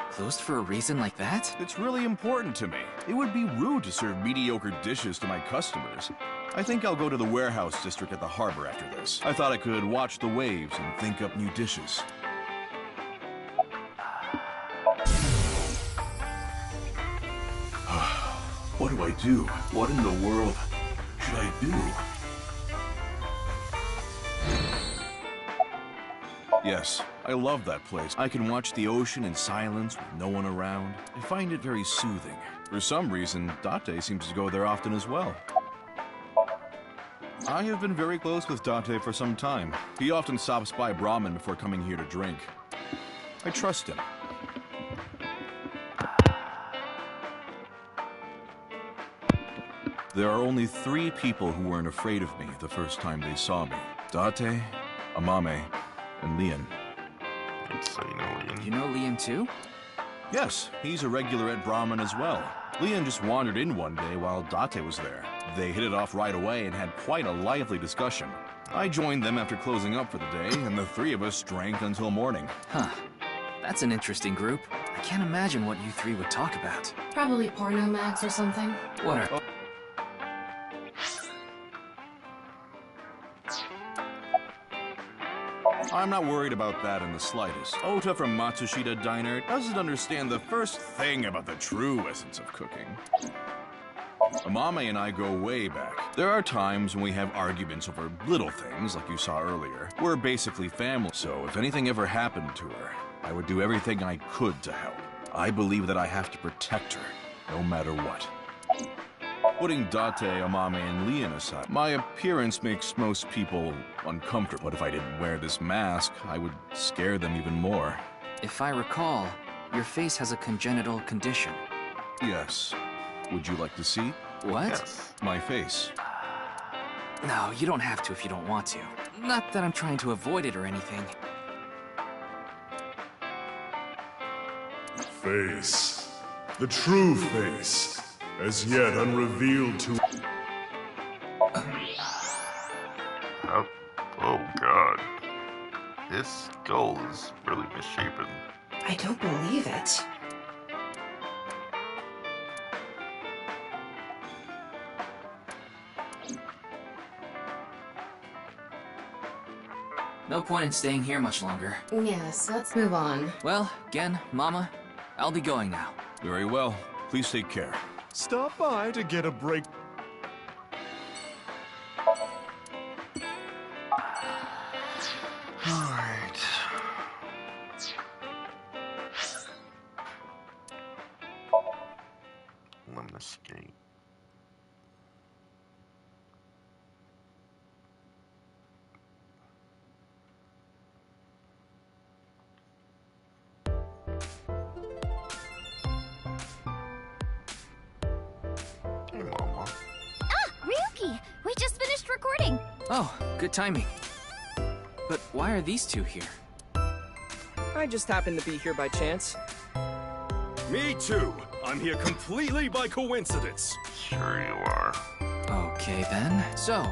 Closed for a reason like that? It's really important to me. It would be rude to serve mediocre dishes to my customers. I think I'll go to the warehouse district at the harbor after this. I thought I could watch the waves and think up new dishes. What do I do? What in the world should I do? Yes, I love that place. I can watch the ocean in silence with no one around. I find it very soothing. For some reason, Date seems to go there often as well. I have been very close with Date for some time. He often stops by Brahmin before coming here to drink. I trust him. There are only 3 people who weren't afraid of me the first time they saw me. Date, Amame, and Leon. So you know Leon? You know Leon too? Yes, he's a regular at Brahmin as well. Leon just wandered in one day while Date was there. They hit it off right away and had quite a lively discussion. I joined them after closing up for the day, and the 3 of us drank until morning. Huh. That's an interesting group. I can't imagine what you 3 would talk about. Probably porno mags or something. What are... I'm not worried about that in the slightest. Ota from Matsushita Diner doesn't understand the first thing about the true essence of cooking. Amame and I go way back. There are times when we have arguments over little things, like you saw earlier. We're basically family, so if anything ever happened to her, I would do everything I could to help. I believe that I have to protect her, no matter what. Putting Date, Amame, and Leon aside, my appearance makes most people uncomfortable. But if I didn't wear this mask, I would scare them even more. If I recall, your face has a congenital condition. Yes. Would you like to see? What? Yes. My face. No, you don't have to if you don't want to. Not that I'm trying to avoid it or anything. Face. The true face. As yet unrevealed to... Oh god. His skull is really misshapen. I don't believe it. No point in staying here much longer. Yes, let's move on. Well, Gen, Mama, I'll be going now. Very well. Please take care. Stop by to get a break. Alright. Lemniscate. Hey, Mama. Ah, Ryuki! We just finished recording! Oh, good timing. But why are these two here? I just happened to be here by chance. Me too. I'm here completely by coincidence. Sure you are. Okay then. So,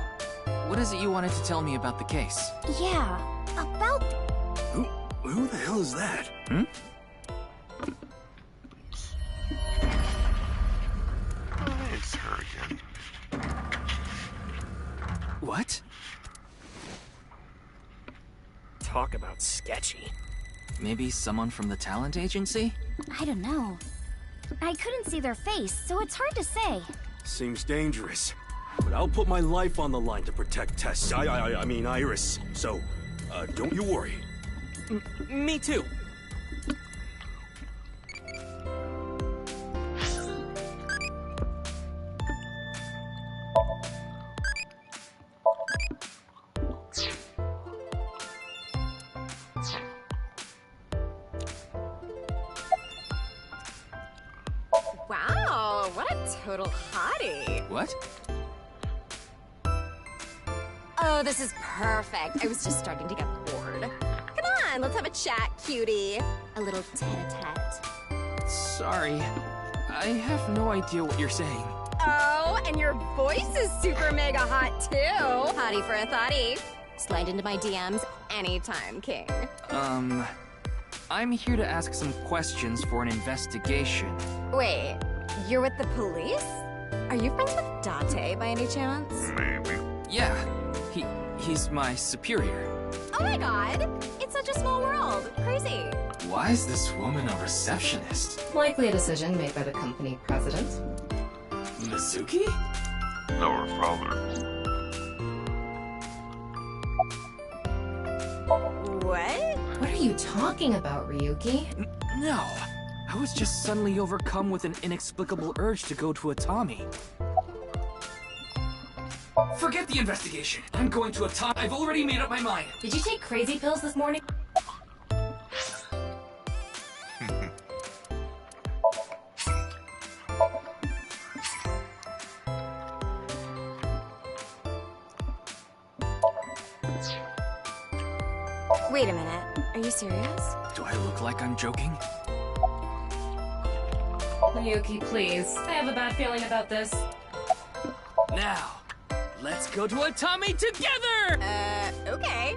what is it you wanted to tell me about the case? Yeah, about... Who the hell is that? Hmm? It's her again. What? Talk about sketchy. Maybe someone from the talent agency? I don't know. I couldn't see their face, so it's hard to say. Seems dangerous. But I'll put my life on the line to protect Tess. I mean Iris. So, don't you worry. Me too. Wow, what a total hottie. What? Oh, this is perfect. I was just starting to get bored. Come on, let's have a chat, cutie. A little tete-a-tete. Sorry. I have no idea what you're saying. Oh, and your voice is super mega hot, too. Hottie for a thottie. Slide into my DMs anytime, king. I'm here to ask some questions for an investigation. Wait, you're with the police? Are you friends with Date by any chance? Maybe. Yeah, he's my superior. Oh my god, it's such a small world. Crazy. Why is this woman a receptionist? Likely a decision made by the company president. Mizuki? No, her father. What? What are you talking about, Ryuki? No. I was just suddenly overcome with an inexplicable urge to go to Atami. Forget the investigation. I'm going to Atami. I've already made up my mind. Did you take crazy pills this morning? Wait a minute. Are you serious? Do I look like I'm joking? Ryuki, please. I have a bad feeling about this. Now, let's go to Atami together! Okay.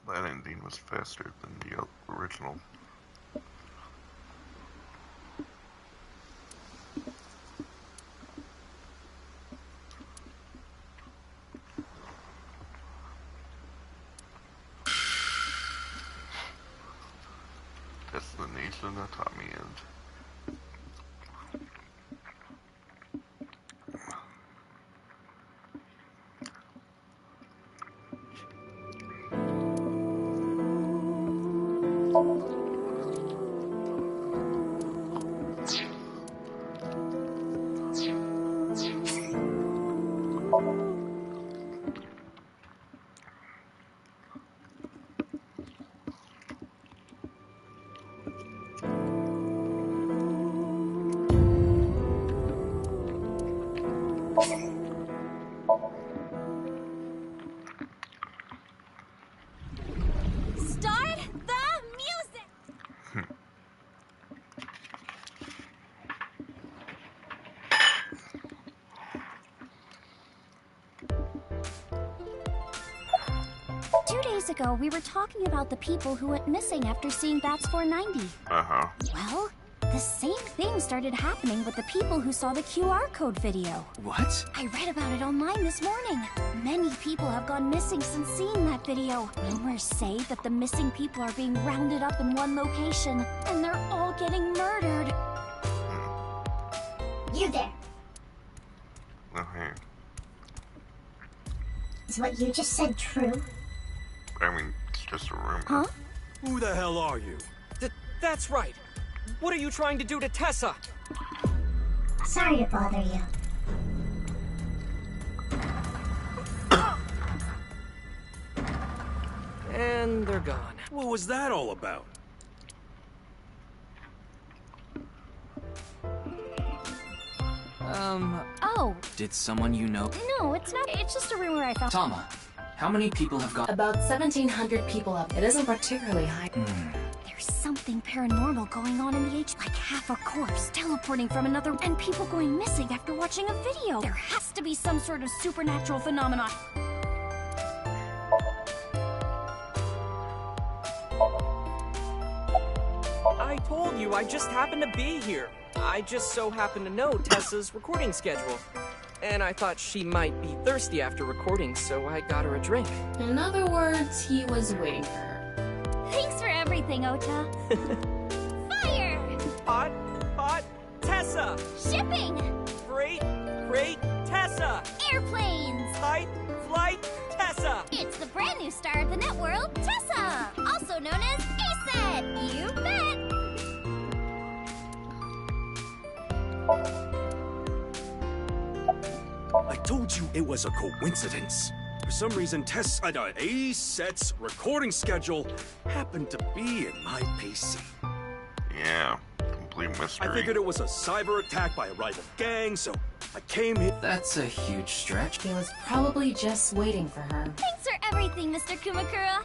That ending was faster than the original. Destination Atami End. Start the music! 2 days ago, we were talking about the people who went missing after seeing Bats 490. Uh-huh. Well, the same thing started happening with the people who saw the QR code video. What? I read about it online this morning. Many people have gone missing since seeing that video. Rumors say that the missing people are being rounded up in one location, and they're all getting murdered. You there. Is what you just said true? I mean, it's just a rumor. Huh? Who the hell are you? That's right. What are you trying to do to Tessa? Sorry to bother you. And they're gone. What was that all about? Oh. Did someone you know? No, it's not. It's just a rumor I found. Tama, how many people have gone? About 1,700 people up. It isn't particularly high. There's something paranormal going on in the H. Like half a corpse teleporting from another, and people going missing after watching a video. There has to be some sort of supernatural phenomenon. I told you, I just happened to be here. I just so happened to know Tessa's recording schedule. And I thought she might be thirsty after recording, so I got her a drink. In other words, he was waiting for her. Thanks for everything, Ota. Fire! Hot, Tessa! Shipping! Great, Tessa! Airplanes! Flight, Tessa! It's the brand new star of the net world, Tessa! Also known as ASET! You bet! I told you it was a coincidence. For some reason, ASET's recording schedule happened to be in my PC. Yeah, complete mystery. I figured it was a cyber attack by a rival gang, so I came here. That's a huge stretch. He was probably just waiting for her. Thanks for everything, Mr. Kumakura.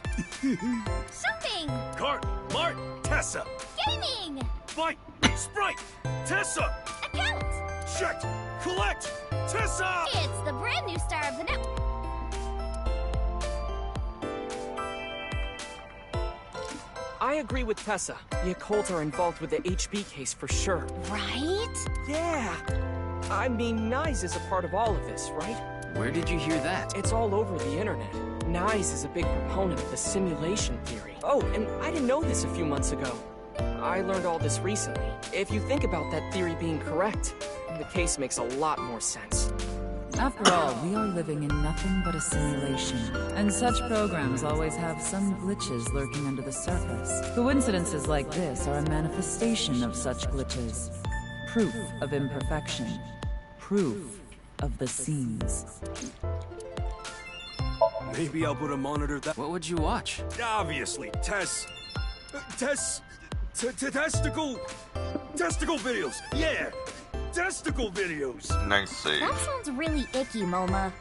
Shopping! Cart, Mart, Tessa! Gaming! Bite, Sprite, Tessa! Account! Check, collect, Tessa! It's the brand new star of the network. I agree with Tessa. The occult are involved with the HB case for sure. Right? Yeah. I mean, Nyes is a part of all of this, right? Where did you hear that? It's all over the internet. Nyes is a big proponent of the simulation theory. Oh, and I didn't know this a few months ago. I learned all this recently. If you think about that theory being correct, the case makes a lot more sense. After all, we are living in nothing but a simulation, and such programs always have some glitches lurking under the surface. Coincidences like this are a manifestation of such glitches. Proof of imperfection. Proof of the seams. Maybe I'll put a monitor that. What would you watch? Obviously, testicle videos. Yeah, testicle videos. Nice save. That sounds really icky, Moma.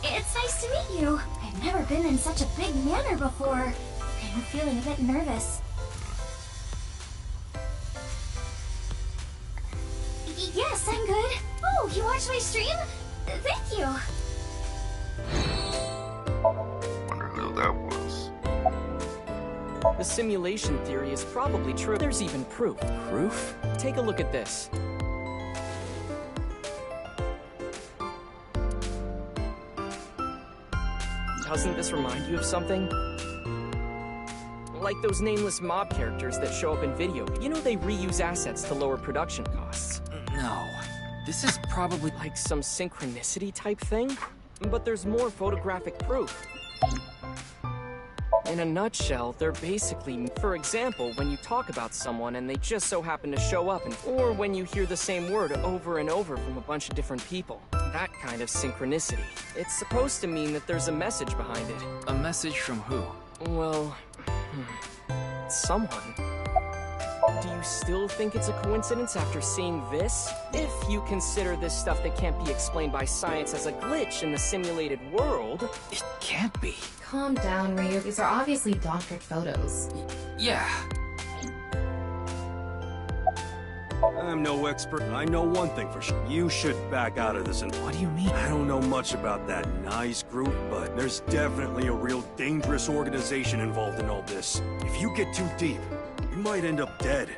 It's nice to meet you. I've never been in such a big manor before. I'm feeling a bit nervous. Yes, I'm good. Oh, you watched my stream? Thank you. Wonder who that was. The simulation theory is probably true. There's even proof. Proof? Take a look at this. Doesn't this remind you of something? Like those nameless mob characters that show up in video. You know they reuse assets to lower production costs. No. This is probably like some synchronicity type thing? But there's more photographic proof. In a nutshell, they're basically, for example, when you talk about someone and they just so happen to show up, or when you hear the same word over and over from a bunch of different people. That kind of synchronicity. It's supposed to mean that there's a message behind it. A message from who? Well, someone. Do you still think it's a coincidence after seeing this? If you consider this stuff that can't be explained by science as a glitch in the simulated world... It can't be. Calm down, Ryu. These are obviously doctored photos. Yeah. I'm no expert, but I know one thing for sure. You should back out of this and... What do you mean? I don't know much about that nice group, but there's definitely a real dangerous organization involved in all this. If you get too deep, you might end up dead.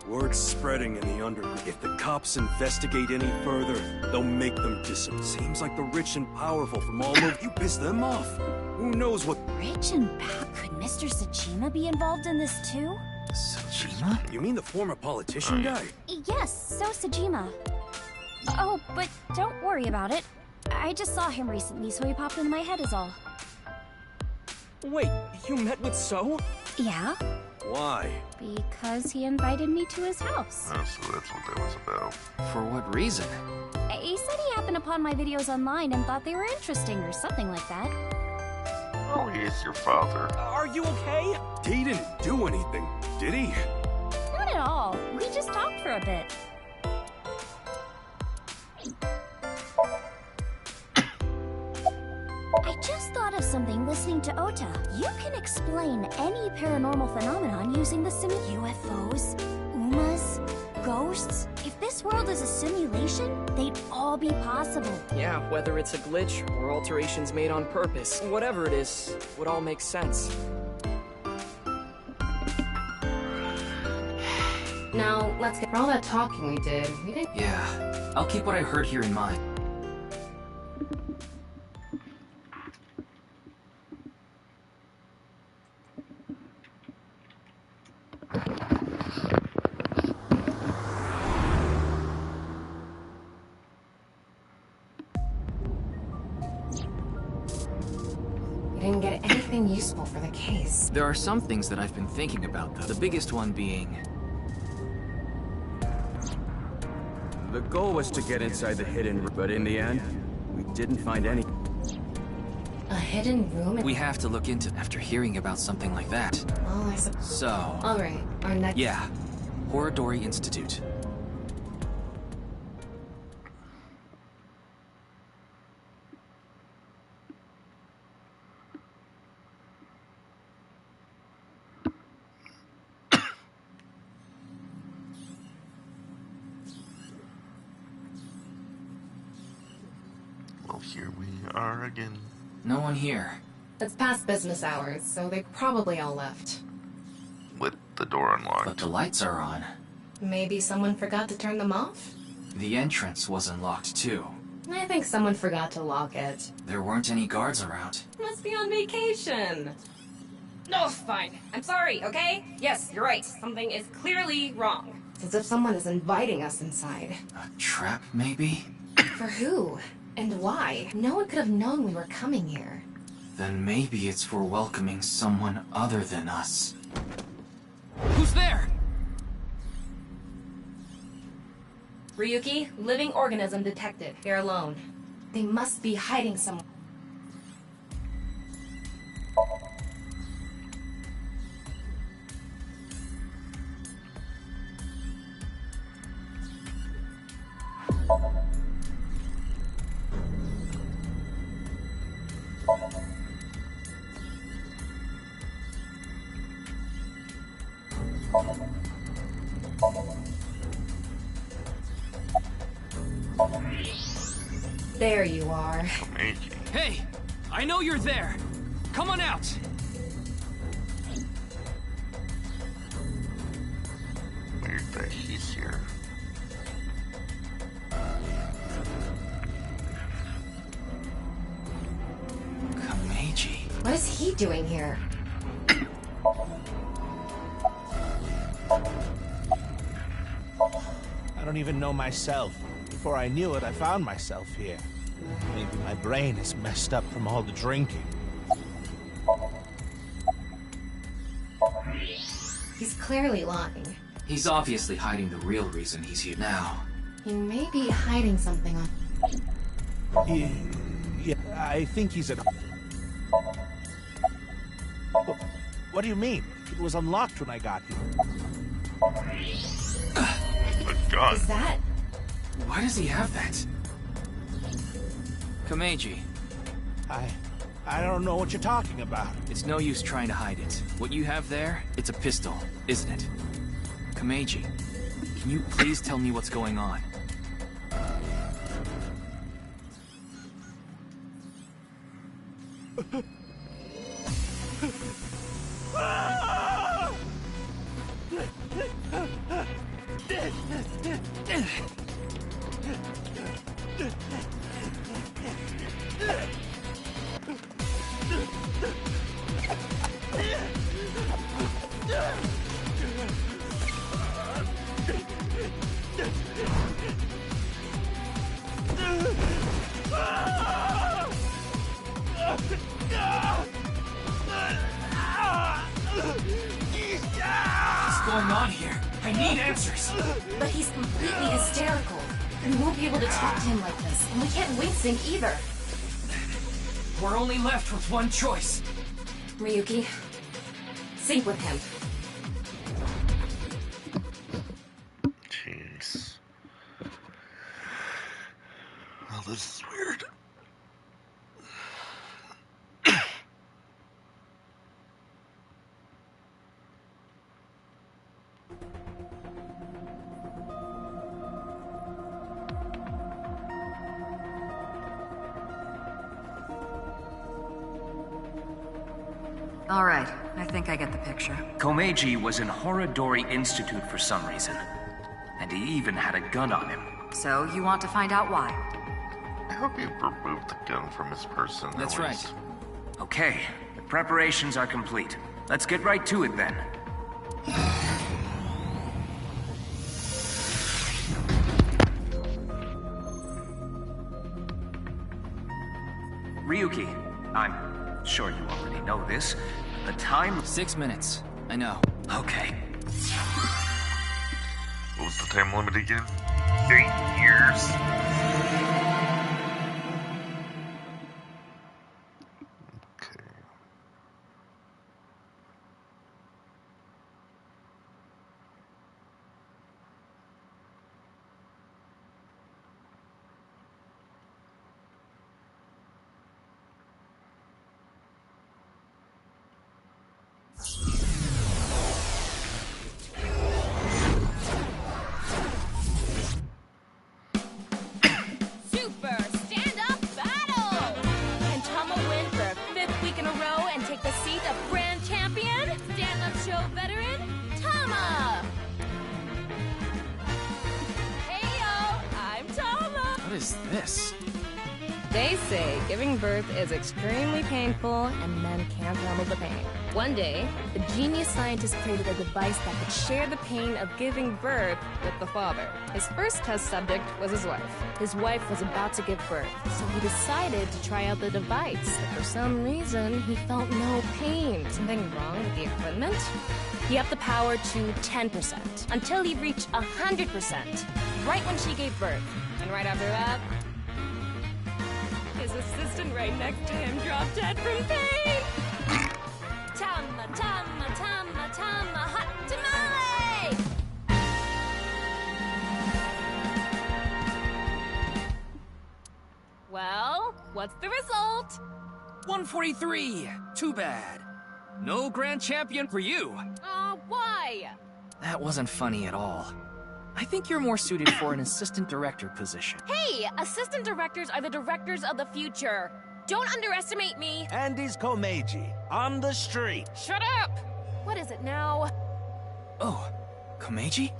Word's spreading in the underground. If the cops investigate any further, they'll make them disappear. Seems like the rich and powerful from all over. You piss them off. Who knows what... Rich and powerful? Could Mr. Tsuchima be involved in this too? Sajima? You mean the former politician guy? Yes, so Sajima. Oh, but don't worry about it. I just saw him recently, so he popped into my head is all. Wait, you met with So? Yeah? Why? Because he invited me to his house. Oh, so that's what that was about. For what reason? He said he happened upon my videos online and thought they were interesting or something like that. Oh, he is your father. Are you okay? He didn't do anything, did he? Not at all. We just talked for a bit. I just thought of something listening to Ota. You can explain any paranormal phenomenon using the UFOs, UMAs, ghosts. If this world is a simulation, they'd all be possible. Yeah, whether it's a glitch or alterations made on purpose, whatever it is, would all make sense. Now, let's get for all that talking we did. We didn't. Yeah, I'll keep what I heard here in mind. We didn't get anything useful for the case. There are some things that I've been thinking about, though. The biggest one being... The goal was to get inside the hidden room, but in the end, we didn't find any. A hidden room? We have to look into after hearing about something like that. Well, I suppose. So... Alright, our next... Yeah. Horadori Institute. Well, here we are again. No one here. It's past business hours, so they probably all left. With the door unlocked. But the lights are on. Maybe someone forgot to turn them off? The entrance wasn't locked, too. I think someone forgot to lock it. There weren't any guards around. Must be on vacation. No, fine. I'm sorry, okay? Yes, you're right. Something is clearly wrong. It's as if someone is inviting us inside. A trap, maybe? For who? And why? No one could have known we were coming here. Then maybe it's for welcoming someone other than us. Who's there? Ryuki, living organism detected. They're alone. They must be hiding somewhere. There you are. Hey! I know you're there! Come on out! Weird that he's here. Kameji. What is he doing here? I don't even know myself. Before I knew it, I found myself here. Maybe my brain is messed up from all the drinking. He's clearly lying. He's obviously hiding the real reason he's here now. He may be hiding something on... Yeah, I think he's at... What do you mean? It was unlocked when I got here. A gun. Is that... Why does he have that? Kameji. I don't know what you're talking about. It's no use trying to hide it. What you have there, it's a pistol, isn't it? Kameji, can you please tell me what's going on? going on here? I need answers. But he's completely hysterical. We won't be able to talk to him like this, and we can't wing sync either. We're only left with one choice. Ryuki, sync with him. Jeez. Well, this is weird. All right, I think I get the picture. Komeiji was in Horodori Institute for some reason. And he even had a gun on him. So, you want to find out why? I hope he removed the gun from his person. That's right. Okay, the preparations are complete. Let's get right to it then. Ryuki, I'm sure you already know this. The time... 6 minutes. I know. Okay. What was the time limit again? 8 years. They say giving birth is extremely painful and men can't handle the pain. One day, the genius scientist created a device that could share the pain of giving birth with the father. His first test subject was his wife. His wife was about to give birth, so he decided to try out the device. But for some reason, he felt no pain. Something wrong with the equipment? He upped the power to 10%, until he reached 100%, right when she gave birth. And right after that, his assistant right next to him dropped dead from pain. Tama, tama, tama, tama, hot tamale! Well, what's the result? 143. Too bad. No grand champion for you. Why? That wasn't funny at all. I think you're more suited for an assistant director position. Hey, assistant directors are the directors of the future. Don't underestimate me. Andy's Komeiji, on the street. Shut up! What is it now? Oh, Komeiji?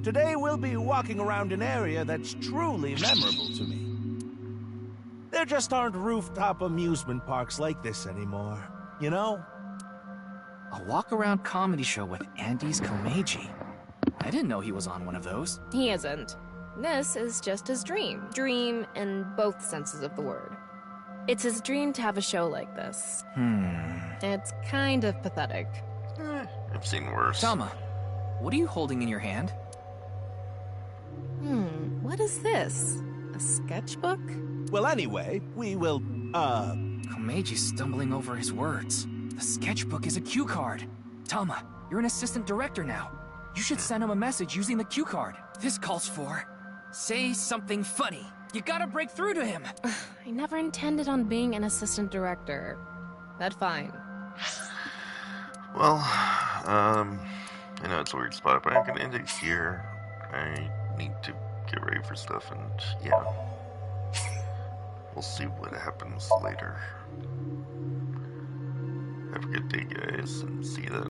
Today we'll be walking around an area that's truly memorable to me. There just aren't rooftop amusement parks like this anymore, you know? A walk-around comedy show with Andy's Komeiji. I didn't know he was on one of those. He isn't. This is just his dream. Dream in both senses of the word. It's his dream to have a show like this. It's kind of pathetic. I've seen worse. Tama, what are you holding in your hand? What is this? A sketchbook? Well, anyway, we will, Komeji's stumbling over his words. The sketchbook is a cue card. Tama, you're an assistant director now. You should send him a message using the cue card. This calls for... say something funny. You gotta break through to him. I never intended on being an assistant director. That's fine. Well, I know it's a weird spot, but I'm gonna end it here. I need to get ready for stuff, and yeah. We'll see what happens later. Have a good day, guys, and see you then.